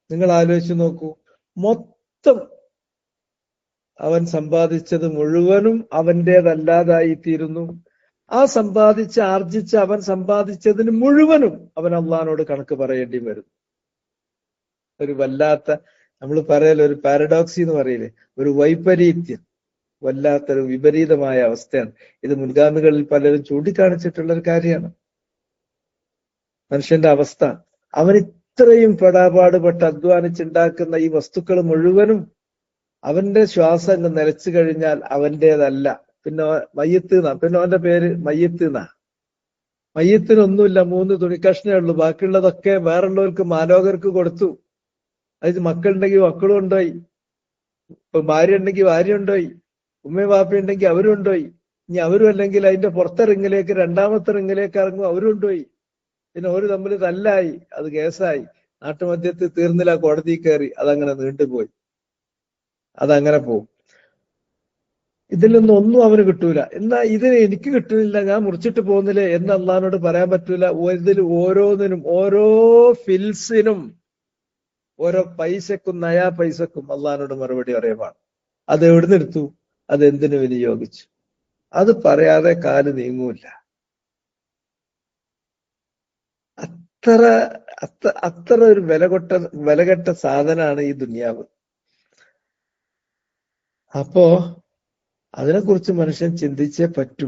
നിങ്ങൾ ആലോചിച്ച് നോക്കൂ, മൊത്തം അവൻ സമ്പാദിച്ചത് മുഴുവനും അവൻ്റേതല്ലാതായിത്തീരുന്നു. ആ ആർജിച്ച് അവൻ സമ്പാദിച്ചതിന് മുഴുവനും അവൻ അള്ളാഹിനോട് കണക്ക് പറയേണ്ടി വരും. ഒരു വല്ലാത്ത, നമ്മൾ പറയല, ഒരു പാരഡോക്സി എന്ന് പറയില്ലേ, ഒരു വൈപരീത്യം, വല്ലാത്തൊരു വിപരീതമായ അവസ്ഥയാണ്. ഇത് മുൻഗാമികളിൽ പലരും ചൂണ്ടിക്കാണിച്ചിട്ടുള്ള ഒരു കാര്യമാണ്. മനുഷ്യന്റെ അവസ്ഥ, അവൻ ഇത്രയും പെടാപാടുപെട്ട് അധ്വാനിച്ചുണ്ടാക്കുന്ന ഈ വസ്തുക്കൾ മുഴുവനും അവന്റെ ശ്വാസം നിലച്ചു കഴിഞ്ഞാൽ അവൻ്റേതല്ല. പിന്നെ മയ്യത്ത് പിന്നെ അവന്റെ പേര് മയ്യത്ത്. മയ്യത്തിനൊന്നുമില്ല, 3 തുണിക്കഷ്ണേ ഉള്ളൂ. ബാക്കിയുള്ളതൊക്കെ വേറുള്ളവർക്ക്, മാലോകർക്ക് കൊടുത്തു. അത് മക്കളുണ്ടെങ്കിൽ മക്കളും കൊണ്ടുപോയി, ഇപ്പൊ ഭാര്യ ഉണ്ടെങ്കിൽ ഭാര്യ കൊണ്ടുപോയി, ഉമ്മയും വാപ്പ ഉണ്ടെങ്കിൽ അവരും കൊണ്ടുപോയി. ഇനി അവരും അല്ലെങ്കിൽ അതിന്റെ പുറത്തെ റിങ്ങിലേക്ക്, 2ാമത്തെ റിങ്ങിലേക്ക് ഇറങ്ങും, അവരും കൊണ്ടുപോയി. പിന്നെ ഒരു തമ്മിൽ തല്ലായി, അത് കേസായി, നാട്ടുമധ്യത്തിൽ തീർന്നില്ല, കോടതി കയറി, അതങ്ങനെ നീണ്ടുപോയി, അതങ്ങനെ പോകും. ഇതിൽ നിന്നൊന്നും അവന് കിട്ടൂല. എന്നാ ഇതിന് എനിക്ക് കിട്ടുന്നില്ല, ഞാൻ മുറിച്ചിട്ട് പോകുന്നില്ലേ എന്ന് അള്ളാഹിനോട് പറയാൻ പറ്റൂല. ഇതിൽ ഓരോന്നിനും, ഓരോ ഫിൽസിനും, ഓരോ പൈസക്കും, നയാ പൈസക്കും അള്ളാഹിനോട് മറുപടി അറിയമാണ്. അത് എവിടുന്ന് എടുത്തു, അത് എന്തിനു വിനിയോഗിച്ചു, അത് പറയാതെ കാല് നീങ്ങൂല. അത്ര ഒരു വിലകെട്ട സാധനമാണ് ഈ ദുനിയാവ്. അപ്പോ അതിനെക്കുറിച്ച് മനുഷ്യൻ ചിന്തിച്ചേ പറ്റൂ.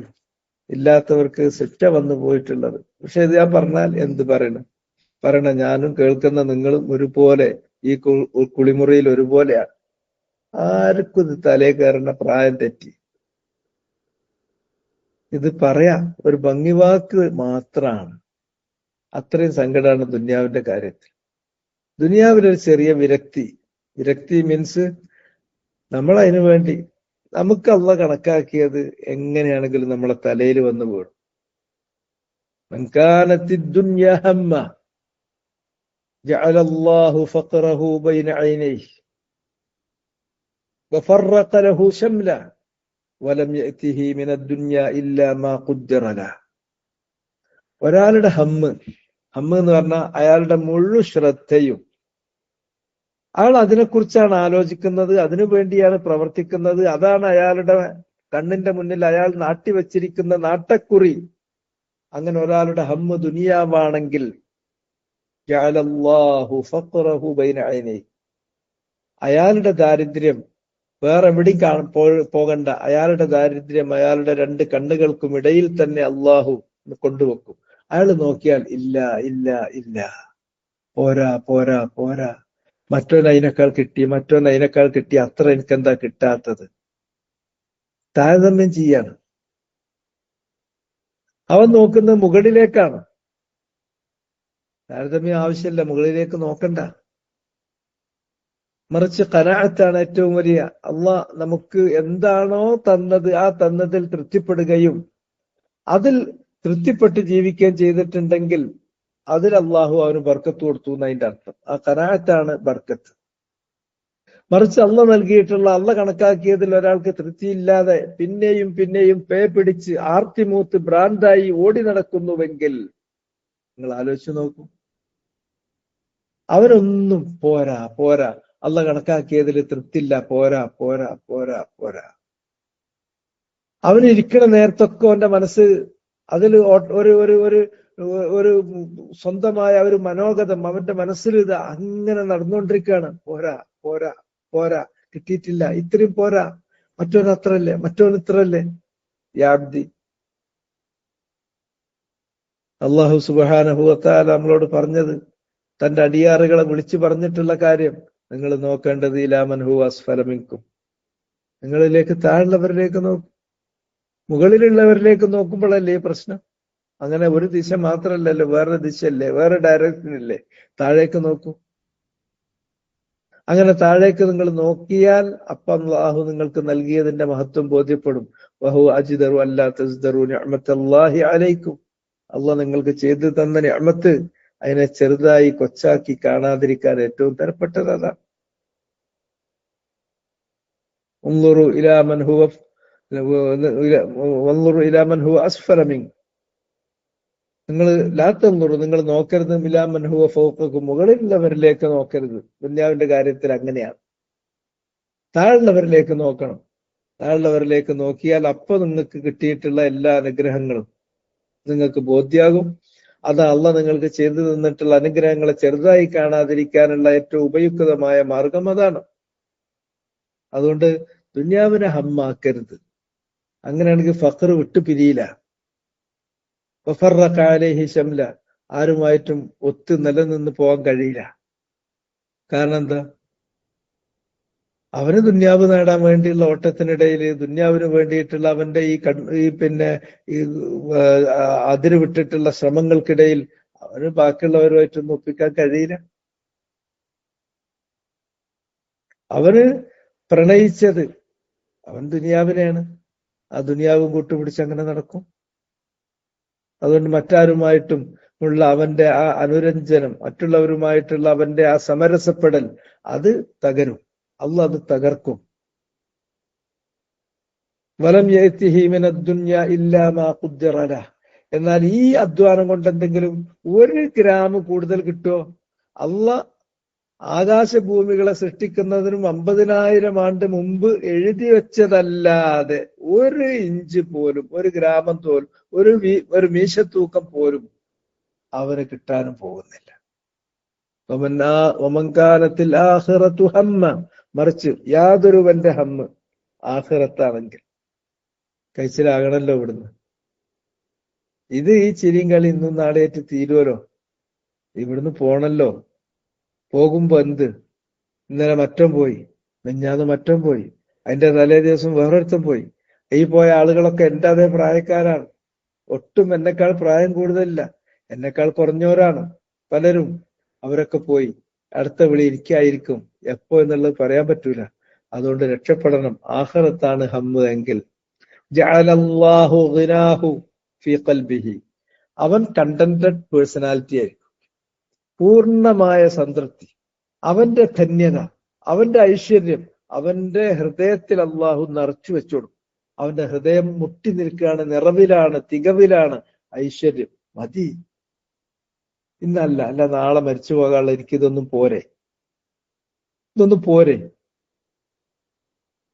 ഇല്ലാത്തവർക്ക് ശിക്ഷ വന്നു പോയിട്ടുള്ളത്. പക്ഷെ ഇത് ഞാൻ പറഞ്ഞാൽ എന്ത് പറയണം, ഞാനും കേൾക്കുന്ന നിങ്ങളും ഒരുപോലെ ഈ കുളിമുറിയിൽ ഒരുപോലെയാണ്. ആർക്കും ഇത് തലേ കയറുന്ന പ്രായം തെറ്റി. ഇത് പറയാം ഒരു ഭംഗിവാക്ക് മാത്രമാണ്. അത്രയും സങ്കടമാണ് ദുനിയാവിന്റെ കാര്യത്തിൽ. ദുനിയാവിലൊരു ചെറിയ വിരക്തി മീൻസ് നമ്മൾ അതിനു വേണ്ടി നമുക്ക് അള്ളാഹ് കണക്കാക്കിയത് എങ്ങനെയാണെങ്കിലും നമ്മളെ തലയിൽ വന്നു വീഴും. മൻ കാനത്തി ദുനിയ ഹമ്മ ജഅല അല്ലാഹു ഫഖറഹു ബൈന ഐനൈഹി വഫറഖ ലഹു ശംല വലം യഅതിഹി മിന ദുനിയ ഇല്ലാ മാ ഖുദ്ദറ ലഹു. ഒരാളുടെ ഹമ്മ് എന്ന് പറഞ്ഞാൽ അയാളുടെ മുഴുവൻ ശ്രദ്ധയും അയാൾ അതിനെക്കുറിച്ചാണ് ആലോചിക്കുന്നത്, അതിനു വേണ്ടിയാണ് പ്രവർത്തിക്കുന്നത്. അതാണ് അയാളുടെ കണ്ണിന്റെ മുന്നിൽ അയാൾ നാട്ടിവെച്ചിരിക്കുന്ന നാട്ടക്കുറി. അങ്ങനെ ഒരാളുടെ ഹമ്മ് ദുനിയാവാണെങ്കിൽ ജഅലല്ലാഹു ഫഖറഹു ബൈന ഐനൈഹി, അയാളുടെ ദാരിദ്ര്യം വേറെ എവിടെയും പോകണ്ട. അയാളുടെ ദാരിദ്ര്യം അയാളുടെ രണ്ട് കണ്ണുകൾക്കും ഇടയിൽ തന്നെ അള്ളാഹു കൊണ്ടുവെക്കും. അയാൾ നോക്കിയാൽ ഇല്ല ഇല്ല ഇല്ല, പോരാ പോരാ പോരാ, മറ്റോൻ അതിനേക്കാൾ കിട്ടി, അത്ര എനിക്കെന്താ കിട്ടാത്തത്? താരതമ്യം ചെയ്യാണ്. അവൻ നോക്കുന്നത് മുകളിലേക്കാണ്. താരതമ്യം ആവശ്യമില്ല, മുകളിലേക്ക് നോക്കണ്ട. മറിച്ച് ഖനാഅത്താണ് ഏറ്റവും വലിയ. അള്ളാഹ് നമുക്ക് എന്താണോ തന്നത് ആ തന്നതിൽ തൃപ്തിപ്പെടുകയും അതിൽ തൃപ്തിപ്പെട്ട് ജീവിക്കുകയും ചെയ്തിട്ടുണ്ടെങ്കിൽ അതിൽ അള്ളാഹു അവന് ബർക്കത്ത് കൊടുത്തു എന്നതിന്റെ അർത്ഥം. ആ ഖനാഅത്താണ് ബർക്കത്ത്. മറിച്ച് അള്ളാഹ് നൽകിയിട്ടുള്ള, അള്ളാഹ് കണക്കാക്കിയതിൽ ഒരാൾക്ക് തൃപ്തിയില്ലാതെ പിന്നെയും പേ പിടിച്ച് ആർത്തിമൂത്ത് ഭ്രാന്തായി ഓടി നടക്കുന്നുവെങ്കിൽ നിങ്ങൾ ആലോചിച്ചു നോക്കൂ. അവനൊന്നും പോരാ, അള്ളാഹ് കണക്കാക്കിയതിൽ തൃപ്തിയില്ല, പോരാ. അവന് ഇരിക്കണ നേരത്തൊക്കെ അവന്റെ മനസ്സ് അതിൽ ഒരു സ്വന്തമായ ഒരു മനോഗതം അവന്റെ മനസ്സിൽ ഇത് അങ്ങനെ നടന്നുകൊണ്ടിരിക്കുകയാണ്. പോരാ, കിട്ടിയിട്ടില്ല, ഇത്രയും പോരാ, മറ്റോൻ അത്രല്ലേ, മറ്റോൻ ഇത്രല്ലേ. യാബ്ദി, അല്ലാഹു സുബ്ഹാനഹു വ തആല നമ്മളോട് പറഞ്ഞത്, തന്റെ അടിയാറുകളെ വിളിച്ചു പറഞ്ഞിട്ടുള്ള കാര്യം, നിങ്ങൾ നോക്കേണ്ടത് ഇലാ മൻ ഹുവ അസ്ഫല മിൻകും, നിങ്ങളിലേക്ക് താഴുള്ളവരിലേക്ക് നോക്കും. മുകളിലുള്ളവരിലേക്ക് നോക്കുമ്പോഴല്ലേ ഈ പ്രശ്നം. അങ്ങനെ ഒരു ദിശ മാത്രമല്ലല്ലോ, വേറെ ദിശയല്ലേ, വേറെ ഡയറക്ഷനില്ലേ. താഴേക്ക് നോക്കൂ. അങ്ങനെ താഴേക്ക് നിങ്ങൾ നോക്കിയാൽ അപ്പം അല്ലാഹു നിങ്ങൾക്ക് നൽകിയതിന്റെ മഹത്വം ബോധ്യപ്പെടും. വഹു അജ്ദറു അല്ലാ തസ്ദറു നിഅമത്തല്ലാഹി അലൈക്കും, അള്ളാഹ് നിങ്ങൾക്ക് ചെയ്തു തന്ന നിഅമത്ത് അതിനെ ചെറുതായി കൊച്ചാക്കി കാണാതിരിക്കാൻ ഏറ്റവും തരപ്പെട്ടത് അതാണ്. ഉൻളുറു ഇലാ മൻ ഹുവ അസ്ഫല മിൻകും, നിങ്ങൾ ലാ തൻളുറു, നിങ്ങൾ നോക്കരുത് ഇലാ മൻ ഹുവ ഫൗഖക്കും, മുകളിലുള്ളവരിലേക്ക് നോക്കരുത്. ദുനിയാവിന്റെ കാര്യത്തിൽ അങ്ങനെയാണ്. താഴുള്ളവരിലേക്ക് നോക്കണം. താഴുള്ളവരിലേക്ക് നോക്കിയാൽ അപ്പൊ നിങ്ങൾക്ക് കിട്ടിയിട്ടുള്ള എല്ലാ അനുഗ്രഹങ്ങളും നിങ്ങൾക്ക് ബോധ്യാകും. അത് അള്ളാഹ് നിങ്ങൾക്ക് ചെയ്തു തന്നിട്ടുള്ള അനുഗ്രഹങ്ങളെ ചെറുതായി കാണാതിരിക്കാനുള്ള ഏറ്റവും ഉപയുക്തമായ മാർഗം അതാണ്. അതുകൊണ്ട് ദുനിയാവിനെ ഹമ്മാക്കരുത്. അങ്ങനെയാണെങ്കിൽ ഫഖർ വിട്ടു പിരിയില്ല. വഫറഖ അലൈഹി ശംല, ആരുമായിട്ടും ഒത്ത് നിലനിന്ന് പോകാൻ കഴിയില്ല. കാരണം എന്താ? അവന് ദുന്യാവ് നേടാൻ വേണ്ടിയുള്ള ഓട്ടത്തിനിടയിൽ ദുന്യാവിന് വേണ്ടിയിട്ടുള്ള അവന്റെ ഈ അതിര് വിട്ടിട്ടുള്ള ശ്രമങ്ങൾക്കിടയിൽ അവന് ബാക്കിയുള്ളവരുമായിട്ടൊന്നും ഒപ്പിക്കാൻ കഴിയില്ല. അവന് പ്രണയിച്ചത് അവൻ ദുനിയാവിനെയാണ്. ആ ദുനിയാവും കൂട്ടുപിടിച്ച് അങ്ങനെ നടക്കും. അതുകൊണ്ട് മറ്റാരുമായിട്ടും ഉള്ള അവന്റെ ആ അനുരഞ്ജനം, മറ്റുള്ളവരുമായിട്ടുള്ള അവന്റെ ആ സമരസപ്പെടൽ, അത് തകരും. അള്ളാഹ് അത് തകർക്കും. വലം യഅതിഹി മിനദ് ദുനിയ ഇല്ലാ മാ ഖുദ്ദറ ലഹു, എന്നാൽ ഈ അധ്വാനം കൊണ്ട് എന്തെങ്കിലും 1 ഗ്രാം കൂടുതൽ കിട്ടുമോ? അള്ളാഹ് ആകാശഭൂമികളെ സൃഷ്ടിക്കുന്നതിനും 50,000 ആണ്ട് മുമ്പ് എഴുതി വെച്ചതല്ലാതെ 1 ഇഞ്ച് പോലും, 1 ഗ്രാമം പോലും, ഒരു മീശത്തൂക്കം പോലും അവന് കിട്ടാനും പോകുന്നില്ല. വമൻകാനത്തിൽ ആഖിറതു ഹമ്മ, മറിച്ച് യാതൊരുവന്റെ ഹമ്മ് ആഖിറത്താണെങ്കിൽ, കഴിച്ചിലാകണല്ലോ ഇവിടുന്ന്. ഇത് ഈ ചിരിയും കളി ഇന്നും നാളെയായിട്ട് തീരുമല്ലോ. ഇവിടുന്ന് പോണല്ലോ. പോകുമ്പോ എന്ത്? ഇന്നലെ മറ്റം പോയി, മിഞ്ഞാന്ന് മറ്റം പോയി, അതിന്റെ തലേ ദിവസം വേറൊരുത്തം പോയി. ഈ പോയ ആളുകളൊക്കെ എന്റെ അതേ പ്രായക്കാരാണ്. ഒട്ടും എന്നെക്കാൾ പ്രായം കൂടുതലില്ല, എന്നെക്കാൾ കുറഞ്ഞവരാണ് പലരും. അവരൊക്കെ പോയി. അടുത്ത വിളി എനിക്കായിരിക്കും. എപ്പോ എന്നുള്ളത് പറയാൻ പറ്റൂല. അതുകൊണ്ട് രക്ഷപ്പെടണം. ആഖിറത്താണ് ഹമ്മ് എങ്കിൽ ജഅലല്ലാഹു ഗിനാഹു ഫീ ഖൽബിഹി, അവൻ കണ്ടന്റഡ് പേഴ്സണാലിറ്റി ആയിരിക്കും. പൂർണ്ണമായ സംതൃപ്തി, അവന്റെ ധന്യത, അവന്റെ ഐശ്വര്യം അവന്റെ ഹൃദയത്തിൽ അള്ളാഹു നിറച്ചു വെച്ചു കൊടുക്കും. അവന്റെ ഹൃദയം മുട്ടി നിൽക്കുകയാണ്, നിറവിലാണ്, തികവിലാണ്. ഐശ്വര്യം മതി. ഇന്നല്ല, അല്ല നാളെ മരിച്ചു പോകാനുള്ള എനിക്കിതൊന്നും പോരെ, ഇതൊന്നും പോരെ.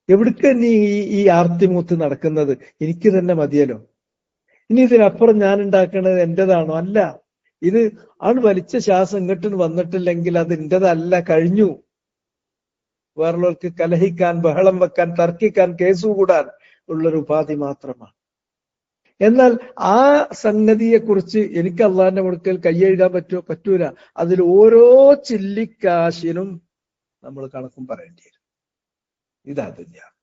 എവിടേക്ക് നീ ഈ ആർത്തിമൂത്ത് നടക്കുന്നത്? എനിക്ക് തന്നെ മതിയല്ലോ. ഇനി ഇതിനപ്പുറം ഞാൻ ഉണ്ടാക്കുന്നത് എന്റേതാണോ? അല്ല. ഇത് ആണ് വലിച്ച ശ്വാസം ഇങ്ങോട്ട് വന്നിട്ടില്ലെങ്കിൽ അത് എന്റേതല്ല, കഴിഞ്ഞു. വേറുള്ളവർക്ക് കലഹിക്കാൻ, ബഹളം വെക്കാൻ, തർക്കിക്കാൻ, കേസ് കൂടാൻ ഉള്ളൊരു ഉപാധി മാത്രമാണ്. എന്നാൽ ആ സംഗതിയെ കുറിച്ച് എനിക്ക് അള്ളാഹിന്റെ മുടുക്കൽ കൈയെഴുതാൻ പറ്റുമോ? പറ്റൂല. അതിൽ ഓരോ ചില്ലിക്കാശിനും നമ്മൾ കണക്കും പറയേണ്ടി വരും. ഇതാ ദുനിയാവ്.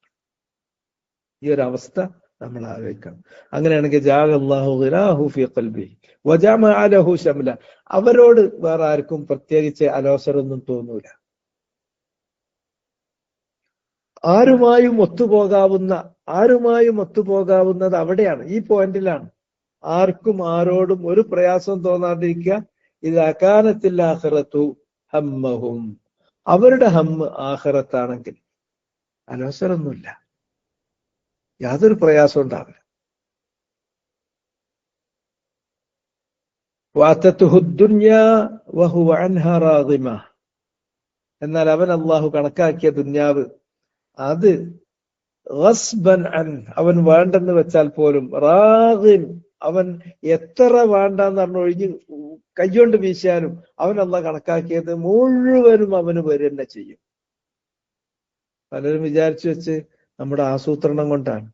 ഈ ഒരു അവസ്ഥ നമ്മൾ ആലോചിക്കണം. അങ്ങനെയാണെങ്കിൽ ജഅലല്ലാഹു ഗിനാഹു ഫീ ഖൽബിഹി വജമഅ ലഹു ശംല, അവരോട് വേറെ ആർക്കും പ്രത്യേകിച്ച് അലോസരൊന്നും തോന്നൂല. ആരുമായും ഒത്തുപോകാവുന്നത് അവിടെയാണ്, ഈ പോയിന്റിലാണ്. ആർക്കും ആരോടും ഒരു പ്രയാസം തോന്നാതിരിക്കുക. ഇദാ കാനത്തിൽ ആഖിറത്തു ഹമ്മഹും, അവരുടെ ഹമ്മ് ആഖിറത്താണെങ്കിൽ അലോസരൊന്നുമില്ല, യാതൊരു പ്രയാസം ഉണ്ടാവില്ല. വഅതതുഹു ദുനിയാ വഹുവ അൻഹാ റാദിമ, എന്നാൽ അവൻ അള്ളാഹു കണക്കാക്കിയ ദുന്യാവ് അത് ഗസ്ബൻ അൻ, അവൻ വേണ്ടെന്ന് വെച്ചാൽ പോലും, റാദിം, അവൻ എത്ര വേണ്ടെന്ന് പറഞ്ഞ് ഒഴിഞ്ഞ് കൈകൊണ്ട് വീശിയാലും അവൻ അള്ളാഹ് കണക്കാക്കിയത് മുഴുവനും അവന് വരും തന്നെ ചെയ്യും. പലരും വിചാരിച്ചു വെച്ച് നമ്മുടെ ആസൂത്രണം കൊണ്ടാണ്,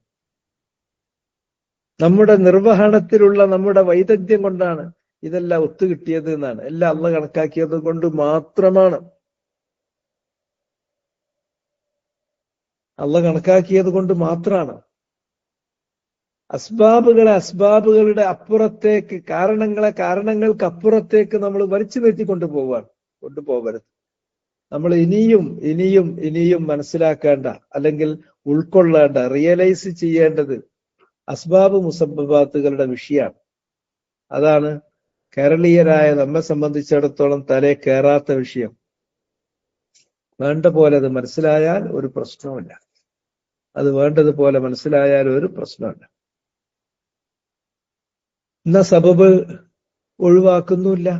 നമ്മുടെ നിർവഹണത്തിലുള്ള നമ്മുടെ വൈദഗ്ധ്യം കൊണ്ടാണ് ഇതെല്ലാം ഒത്തുകിട്ടിയത് എന്നാണ്. എല്ലാം അള്ളാഹ് കണക്കാക്കിയത് കൊണ്ട് മാത്രമാണ്. അള്ളാഹ് കണക്കാക്കിയത് കൊണ്ട് മാത്രമാണ്. അസ്ബാബുകളുടെ അപ്പുറത്തേക്ക്, കാരണങ്ങൾക്ക് അപ്പുറത്തേക്ക് നമ്മൾ വലിച്ചു നീട്ടി കൊണ്ടുപോകരുത്. നമ്മൾ ഇനിയും മനസ്സിലാക്കേണ്ട, അല്ലെങ്കിൽ ഉൾക്കൊള്ളേണ്ട, റിയലൈസ് ചെയ്യേണ്ടത് അസ്ബാബ് മുസബ്ബബാത്തുകളുടെ വിഷയമാണ്. അതാണ് കേരളീയരായ നമ്മെ സംബന്ധിച്ചിടത്തോളം തലേ കയറാത്ത വിഷയം. വേണ്ട പോലെ അത് മനസ്സിലായാൽ ഒരു പ്രശ്നവുമില്ല. അത് വേണ്ടതുപോലെ മനസ്സിലായാൽ ഒരു പ്രശ്നമില്ല. എന്നാ സബബ് ഒഴിവാക്കുന്നുമില്ല.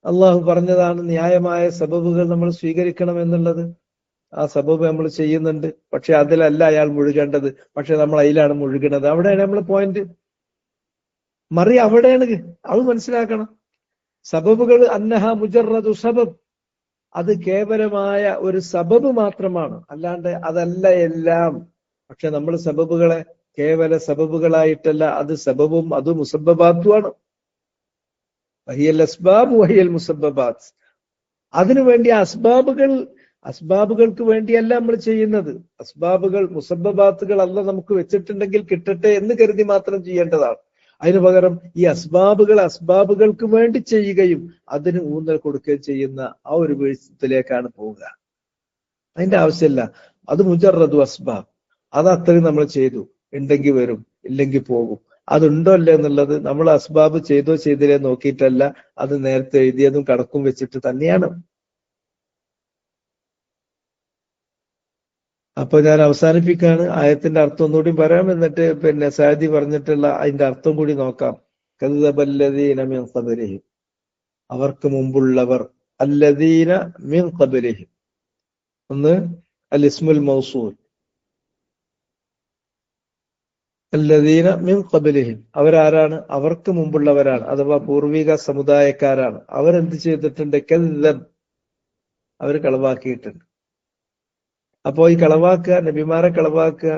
അള്ളാഹു പറഞ്ഞതാണ് ന്യായമായ സബബുകൾ നമ്മൾ സ്വീകരിക്കണം എന്നുള്ളത്. ആ സബബ് നമ്മൾ ചെയ്യുന്നുണ്ട്, പക്ഷെ അതിലല്ല അയാൾ മുഴുകേണ്ടത്. പക്ഷെ നമ്മൾ അതിലാണ് മുഴുകുന്നത്. അവിടെയാണ് നമ്മൾ പോയിന്റ്. അവിടെയാണ് അത് മനസ്സിലാക്കണം. സബബുകൾ അന്നഹ മുജറദു സബബ്, അത് കേവലമായ ഒരു സബബ് മാത്രമാണ്, അല്ലാണ്ട് അതല്ല എല്ലാം. പക്ഷെ നമ്മൾ സബബുകളെ കേവല സബബുകളായിട്ടല്ല, അത് സബബും അത് മുസബ്ബബാത്തുമാണ്. വഹിയൽ അസ്ബാബ് വഹിയൽ മുസബ്ബബാത്ത്. അതിനുവേണ്ടി അസ്ബാബുകൾക്ക് വേണ്ടിയല്ല നമ്മൾ ചെയ്യുന്നത്. അസ്ബാബുകൾ, മുസബ്ബബാത്തുകൾ അല്ല നമുക്ക് വെച്ചിട്ടുണ്ടെങ്കിൽ കിട്ടട്ടെ എന്ന് കരുതി മാത്രം ചെയ്യേണ്ടതാണ്. അതിനു പകരം ഈ അസ്ബാബുകൾക്ക് വേണ്ടി ചെയ്യുകയും അതിന് ഊന്നൽ കൊടുക്കുകയും ചെയ്യുന്ന ആ ഒരു വീഴ്ചത്തിലേക്കാണ് പോവുക. അതിന്റെ ആവശ്യമില്ല. അത് മുജറദു അസ്ബാബ്, അത് അത്രയും നമ്മൾ ചെയ്തു, ഉണ്ടെങ്കിൽ വരും, ഇല്ലെങ്കിൽ പോകും. അതുണ്ടോ അല്ലേ എന്നുള്ളത് നമ്മൾ അസ്ബാബ് ചെയ്തില്ലേ നോക്കിയിട്ടല്ല, അത് നേരത്തെ എഴുതിയതും കണക്കും വെച്ചിട്ട് തന്നെയാണ്. അപ്പൊ ഞാൻ അവസാനിപ്പിക്കാണ്. ആയത്തിന്റെ അർത്ഥം ഒന്നുകൂടി പറയാം, എന്നിട്ട് സാദി പറഞ്ഞിട്ടുള്ള അതിന്റെ അർത്ഥം കൂടി നോക്കാം. കദ്ദബല്ലദീന മിൻ ഖബ്ലിഹിം, അവർക്ക് മുമ്പുള്ളവർ. അല്ലദീന മിൻ ഖബ്ലിഹിം, ഒന്ന് അൽ ഇസ്മുൽ മൗസൂൽ, അല്ലദീന മിൻ ഖബ്ലിഹിം, അവരാരാണ്? അവർക്ക് മുമ്പുള്ളവരാണ്, അഥവാ പൂർവിക സമുദായക്കാരാണ്. അവരെന്ത് ചെയ്തിട്ടുണ്ട്? കദ്ദബ്, അവർ കളവാക്കിയിട്ടുണ്ട്. അപ്പോ ഈ കളവാക്കുക, നബിമാരെ കളവാക്കുക,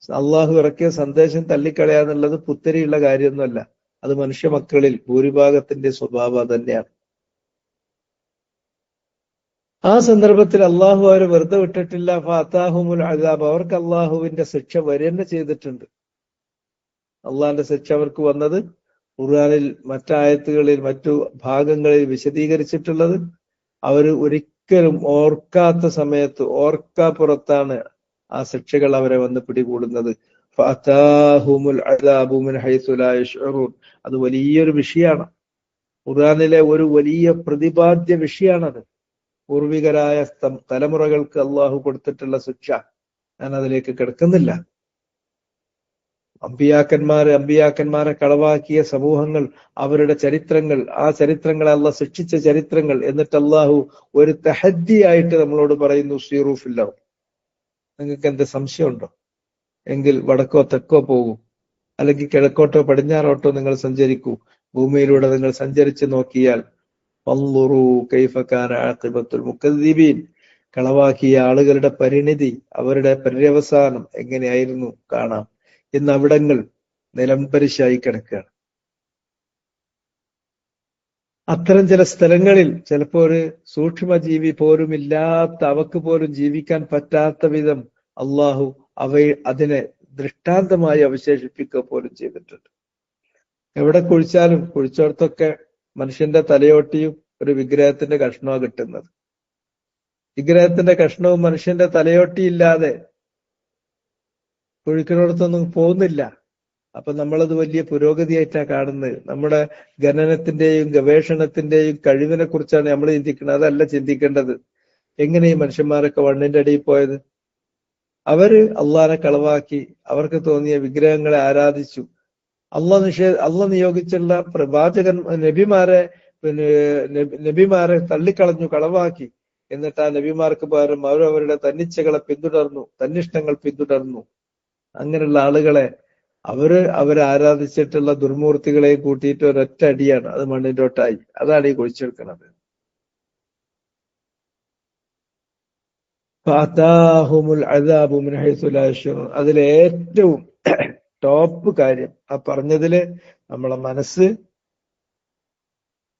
അള്ളാഹു ഇറക്കിയ സന്ദേശം തള്ളിക്കളയാന്നുള്ളത് പുത്തരിയുള്ള കാര്യമൊന്നുമല്ല. അത് മനുഷ്യ മക്കളിൽ ഭൂരിഭാഗത്തിന്റെ സ്വഭാവം തന്നെയാണ്. ആ സന്ദർഭത്തിൽ അള്ളാഹു അവരെ വെറുതെ വിട്ടിട്ടില്ല. ഫഅതാഹുമുൽ അദാബ്, അവർക്ക് അള്ളാഹുവിന്റെ ശിക്ഷ വരെന്നെ ചെയ്തിട്ടുണ്ട്. അള്ളാഹിന്റെ ശിക്ഷ അവർക്ക് വന്നത് ഖുർആനിൽ മറ്റായത്തുകളിൽ മറ്റു ഭാഗങ്ങളിൽ വിശദീകരിച്ചിട്ടുള്ളത് അവർ ഒരിക്കലും ഓർക്കാത്ത സമയത്ത് ഓർക്കാപ്പുറത്താണ് ആ ശിക്ഷകൾ അവരെ വന്ന് പിടികൂടുന്നത്. ഫഅതാഹുമുൽ അദാബു മിൻ ഹൈസു ലാ യശ്ഉറൂൻ. അത് വലിയൊരു വിഷയമാണ്. ഖുർആനിലെ ഒരു വലിയ പ്രതിപാദ്യ വിഷയമാണത്. പൂർവികരായ തലമുറകൾക്ക് അള്ളാഹു കൊടുത്തിട്ടുള്ള ശിക്ഷ. ഞാൻ അതിലേക്ക് കിടക്കുന്നില്ല. അമ്പിയാക്കന്മാരെ കളവാക്കിയ സമൂഹങ്ങൾ, അവരുടെ ചരിത്രങ്ങൾ, ആ ചരിത്രങ്ങളെ അള്ളാഹ് ശിക്ഷിച്ച ചരിത്രങ്ങൾ, എന്നിട്ട് അള്ളാഹു ഒരു തഹദ്ദിയായിട്ട് നമ്മളോട് പറയുന്നു, സീറൂ ഫിൽ അർദ്. നിങ്ങൾക്ക് എന്ത് സംശയമുണ്ടോ? എങ്കിൽ വടക്കോ തെക്കോ പോകൂ, അല്ലെങ്കിൽ കിഴക്കോട്ടോ പടിഞ്ഞാറോട്ടോ നിങ്ങൾ സഞ്ചരിക്കൂ. ഭൂമിയിലൂടെ നിങ്ങൾ സഞ്ചരിച്ച് നോക്കിയാൽ ഫൻളുറൂ കൈഫ കാന ആഖിബത്തുൽ മുകദ്ദിബീൻ, കളവാക്കിയ ആളുകളുടെ പരിണിതി, അവരുടെ പര്യവസാനം എങ്ങനെയായിരുന്നു കാണാം. ഇന്ന് അവിടങ്ങൾ നിലംപരിശായി കിടക്കുകയാണ്. അത്തരം ചില സ്ഥലങ്ങളിൽ ചിലപ്പോ ഒരു സൂക്ഷ്മജീവി പോലും ഇല്ലാത്ത, അവക്ക് പോലും ജീവിക്കാൻ പറ്റാത്ത വിധം അള്ളാഹു അതിനെ ദൃഷ്ടാന്തമായി അവശേഷിപ്പിക്കുക പോലും ചെയ്തിട്ടുണ്ട്. എവിടെ കുഴിച്ചാലും കുഴിച്ചോടത്തൊക്കെ മനുഷ്യന്റെ തലയോട്ടിയും ഒരു വിഗ്രഹത്തിന്റെ കഷ്ണവും കിട്ടുന്നത്. വിഗ്രഹത്തിന്റെ കഷ്ണവും മനുഷ്യന്റെ തലയോട്ടിയില്ലാതെ കുഴിക്കുന്നിടത്തൊന്നും പോകുന്നില്ല. അപ്പൊ നമ്മളത് വലിയ പുരോഗതിയായിട്ടാണ് കാണുന്നത്. നമ്മുടെ ഖനനത്തിന്റെയും ഗവേഷണത്തിന്റെയും കഴിവിനെ കുറിച്ചാണ് നമ്മൾ ചിന്തിക്കുന്നത്. അതല്ല ചിന്തിക്കേണ്ടത്, എങ്ങനെ ഈ മനുഷ്യന്മാരൊക്കെ മണ്ണിന്റെ അടിയിൽ പോയത്? അവര് അള്ളാഹിനെ കളവാക്കി അവർക്ക് തോന്നിയ വിഗ്രഹങ്ങളെ ആരാധിച്ചു. അള്ളാഹ് നിയോഗിച്ചുള്ള പ്രവാചകൻ നബിമാരെ തള്ളിക്കളഞ്ഞു, കളവാക്കി. എന്നിട്ട് ആ നബിമാർക്ക് പകരം അവരവരുടെ തന്നിച്ഛകളെ പിന്തുടർന്നു, തന്നിഷ്ടങ്ങൾ പിന്തുടർന്നു. അങ്ങനെയുള്ള ആളുകളെ അവരാരാധിച്ചിട്ടുള്ള ദുർമൂർത്തികളെ കൂട്ടിയിട്ട് ഒരൊറ്റ അടിയാണ്, അത് മണ്ണിൻ്റോട്ടായി. അതാണ് ഈ കുഴിച്ചെടുക്കുന്നത്. അതിലെ ഏറ്റവും ടോപ്പ് കാര്യം ആ പറഞ്ഞതില് നമ്മളെ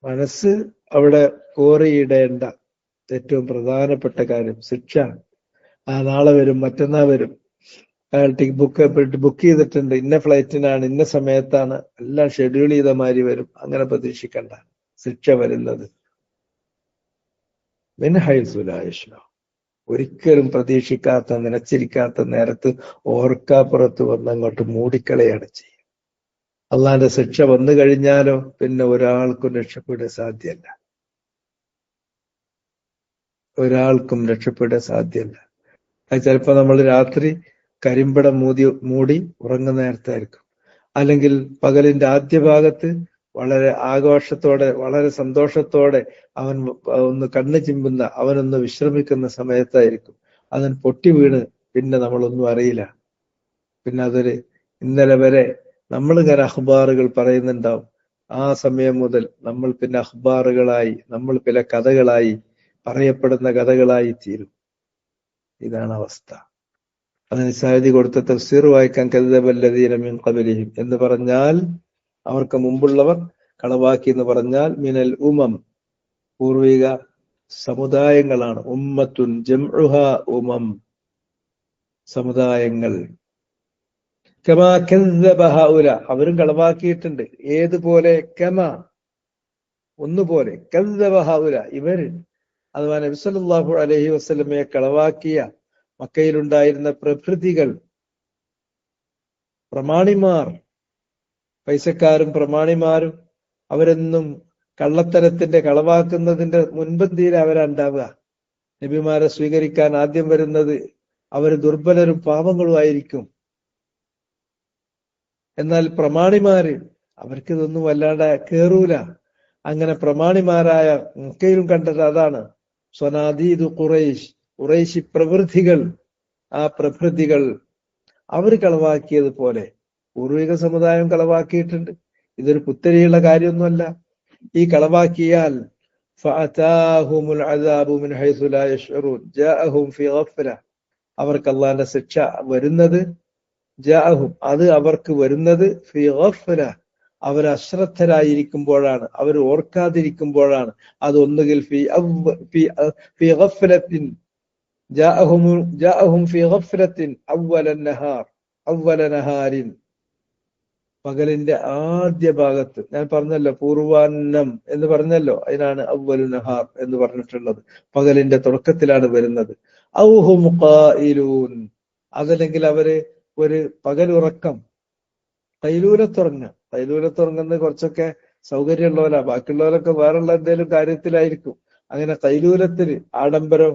മനസ്സ് അവിടെ കോറിയിടേണ്ട ഏറ്റവും പ്രധാനപ്പെട്ട കാര്യം ശിക്ഷ. ആ നാളെ വരും, മറ്റന്നാൾ വരും, അയാൾ ബുക്ക് ചെയ്തിട്ടുണ്ട്, ഇന്ന ഫ്ലൈറ്റിനാണ്, ഇന്ന സമയത്താണ്, എല്ലാം ഷെഡ്യൂൾ ചെയ്ത മാതിരി വരും. അങ്ങനെ പ്രതീക്ഷിക്കണ്ട. ശിക്ഷ വരുന്നത് മിൻ ഹൈസു ലാ യശ്ഉറൂൻ, ഒരിക്കലും പ്രതീക്ഷിക്കാത്ത, നനച്ചിരിക്കാത്ത നേരത്ത് ഓർക്കാപ്പുറത്ത് വന്ന് അങ്ങോട്ട് മൂടിക്കളയാണ് ചെയ്യുക. അള്ളാന്റെ ശിക്ഷ വന്നു കഴിഞ്ഞാലോ പിന്നെ ഒരാൾക്കും രക്ഷപ്പെടാൻ സാധ്യമല്ല. ഒരാൾക്കും രക്ഷപ്പെടാൻ സാധ്യമല്ല. അത് ചിലപ്പോ നമ്മൾ രാത്രി കരിമ്പടം മൂടി ഉറങ്ങുന്ന നേരത്തായിരിക്കും, അല്ലെങ്കിൽ പകലിന്റെ ആദ്യ ഭാഗത്ത് വളരെ ആഘോഷത്തോടെ വളരെ സന്തോഷത്തോടെ അവൻ ഒന്ന് കണ്ണ് ചിമ്പുന്ന, അവനൊന്ന് വിശ്രമിക്കുന്ന സമയത്തായിരിക്കും. അവൻ പൊട്ടി വീണ് പിന്നെ നമ്മളൊന്നും അറിയില്ല. പിന്നെ അതൊരു ഇന്നലെ വരെ നമ്മളിങ്ങനെ അഖ്ബാറുകൾ പറയുന്നുണ്ടാവും. ആ സമയം മുതൽ നമ്മൾ പിന്നെ അഖ്ബാറുകളായി, നമ്മൾ പല കഥകളായി, പറയപ്പെടുന്ന കഥകളായി തീരും. ഇതാണ് അവസ്ഥ. അതിന് സാധ്യത കൊടുത്ത തഫ്സീർ വായിക്കാൻ കദ്ദബല്ലദീന മിൻ ഖബ്ലിഹിം എന്ന് പറഞ്ഞാൽ അവർക്ക് മുമ്പുള്ളവർ കളവാക്കി എന്ന് പറഞ്ഞാൽ മിനൽ പൂർവിക സമുദായങ്ങളാണ്. ഉമ്മത്തുൻ ജംഉഹാ സമുദായങ്ങൾ. കമാ കദ്ദബ ഹൗല, അവരും കളവാക്കിയിട്ടുണ്ട്. ഏതുപോലെ? കമാ, ഒന്നുപോലെ, കദ്ദബ ഹൗല, ഇവര് അഥവാ നബി സല്ലല്ലാഹു അലൈഹി വസല്ലമയെ കളവാക്കിയ മക്കയിലുണ്ടായിരുന്ന പ്രഭൃതികൾ, പ്രമാണിമാർ, പൈസക്കാരും പ്രമാണിമാരും, അവരെന്നും കള്ളത്തരത്തിന്റെ കളവാക്കുന്നതിന്റെ മുൻപന്തിയിൽ അവരുണ്ടാവുക. നബിമാരെ സ്വീകരിക്കാൻ ആദ്യം വരുന്നത് അവർ ദുർബലരും പാവങ്ങളും ആയിരിക്കും. എന്നാൽ പ്രമാണിമാര് അവർക്കിതൊന്നും വല്ലാണ്ട് കേറൂല. അങ്ങനെ പ്രമാണിമാരായ മക്കയിലും കണ്ടത് അതാണ്. സ്വനാദീദു ഖുറൈശി പ്രവൃത്തികൾ, ആ പ്രവൃത്തികൾ അവർ കളവാക്കിയതുപോലെ പൂർവിക സമുദായം കളവാക്കിയിട്ടുണ്ട്. ഇതൊരു പുത്തരിയുള്ള കാര്യമൊന്നുമല്ല. ഈ കളവാക്കിയാൽ ഫഅതാഹുമുൽ അദാബു മിൻ ഹൈസു ലാ യശ്ഉറൂൻ ജാഅഹും ഫീ ഗഫ്ല, അവർക്ക് അല്ലാഹുവിന്റെ ശിക്ഷ വരുന്നത് ജാഅഹും അത് അവർക്ക് വരുന്നത് ഫീ ഗഫ്ല അവർ അശ്രദ്ധരായിരിക്കുമ്പോഴാണ്, അവർ ഓർക്കാതിരിക്കുമ്പോഴാണ്. അത് ഒന്നുകിൽ ഫീ ഗഫ്ലത്തിൻ ജാഅഹും ഫീ ഗഫ്ലത്തിൻ അവ്വല നഹാരിൻ പകലിന്റെ ആദ്യ ഭാഗത്ത്. ഞാൻ പറഞ്ഞല്ലോ പൂർവാന്നം എന്ന് പറഞ്ഞല്ലോ, അതിനാണ് അവ്വലു നഹാർ എന്ന് പറഞ്ഞിട്ടുള്ളത്. പകലിന്റെ തുടക്കത്തിലാണ് വരുന്നത്. ഔഹും ഖായിലൂൻ അതല്ലെങ്കിൽ അവര് ഒരു പകലുറക്കം കൈലൂലത്തുറങ്ങുന്നത് കുറച്ചൊക്കെ സൗകര്യമുള്ളവരാ, ബാക്കിയുള്ളവരൊക്കെ വേറുള്ള എന്തെങ്കിലും കാര്യത്തിലായിരിക്കും. അങ്ങനെ കൈലൂലത്തിന് ആഡംബരം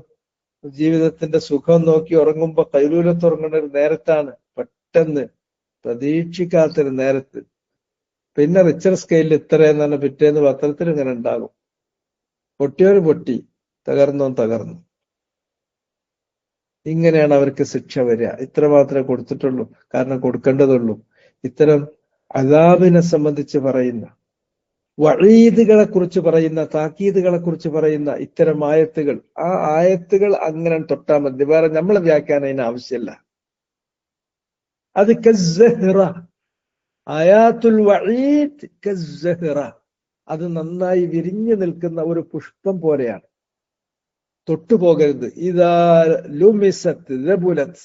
ജീവിതത്തിന്റെ സുഖം നോക്കി ഉറങ്ങുമ്പോ കൈലൂലത്തുറങ്ങുന്ന ഒരു നേരത്താണ്, പെട്ടെന്ന് പ്രതീക്ഷിക്കാത്തൊരു നേരത്ത്. പിന്നെ റിച്ചർ സ്കെയിലിൽ ഇത്രയെന്ന് പറഞ്ഞ പിറ്റേന്ന് പത്രത്തിൽ ഇങ്ങനെ ഉണ്ടാകും, പൊട്ടിയോര് പൊട്ടി, തകർന്നു. ഇങ്ങനെയാണ് അവർക്ക് ശിക്ഷ വരിക. ഇത്ര മാത്രമേ കൊടുത്തിട്ടുള്ളൂ, കാരണം കൊടുക്കേണ്ടതുള്ളൂ. ഇത്തരം അദാബിനെ സംബന്ധിച്ച് പറയുന്ന, വഈദുകളെ കുറിച്ച് പറയുന്ന, താക്കീതുകളെ കുറിച്ച് പറയുന്ന ഇത്തരം ആയത്തുകൾ, ആ ആയത്തുകൾ അങ്ങനെ തൊട്ടാൽ മതി. വേറെ നമ്മൾ വ്യാഖ്യാനം അതിന് ആവശ്യമില്ല. അത് കസ്സഹ്റ, ആയാത്തുൽ വഈദ് കസ്സഹ്റ, അത് നന്നായി വിരിഞ്ഞു നിൽക്കുന്ന ഒരു പുഷ്പം പോലെയാണ്. തൊട്ടുപോകരുത്. ഇദാ ലുമിസത്ത് ലബുലത്ത്,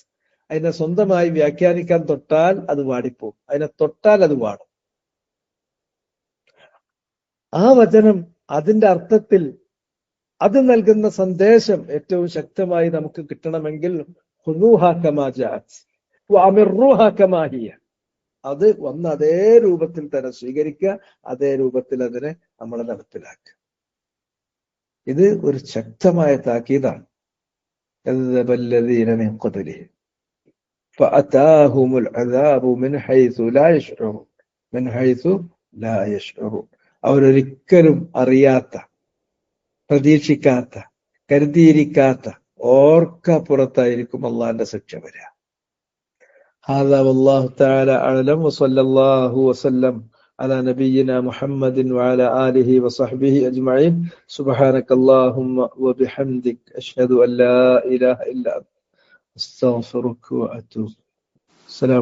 അതിനെ സ്വന്തമായി വ്യാഖ്യാനിക്കാൻ തൊട്ടാൽ അത് വാടിപ്പോകും. അതിനെ തൊട്ടാൽ അത് വാടും. ആ വചനം അതിന്റെ അർത്ഥത്തിൽ അത് നൽകുന്ന സന്ദേശം ഏറ്റവും ശക്തമായി നമുക്ക് കിട്ടണമെങ്കിൽ ഖുദൂഹാ കമാ ജാഅത് വഅമിറൂഹാ കമാ ഹിയ, അത് വന്ന അതേ രൂപത്തിൽ തന്നെ സ്വീകരിക്കുക, അതേ രൂപത്തിൽ അതിനെ നമ്മൾ നടപ്പിലാക്കുക. ഇത് ഒരു ശക്തമായ താക്കീതാണ്. കദ്ദബല്ലദീന മിൻ ഖബ്ലിഹിം ഫഅതാഹുമുൽ അദാബു മിൻ ഹൈസു ലാ യശ്ഉറൂൻ, അവരൊരിക്കലും അറിയാത്ത, പ്രതീക്ഷിക്കാത്ത, കരുതിയിരിക്കാത്ത, ഓർക്കപ്പുറത്തായിരിക്കും അള്ളാന്റെ ശിക്ഷ വരിക. هذا والله تعالى أعلم وصلى الله وسلم على نبينا محمد وعلى آله وصحبه أجمعين. سبحانك اللهم وبحمدك أشهد أن لا إله إلا أنت أستغفرك وأتوب. السلام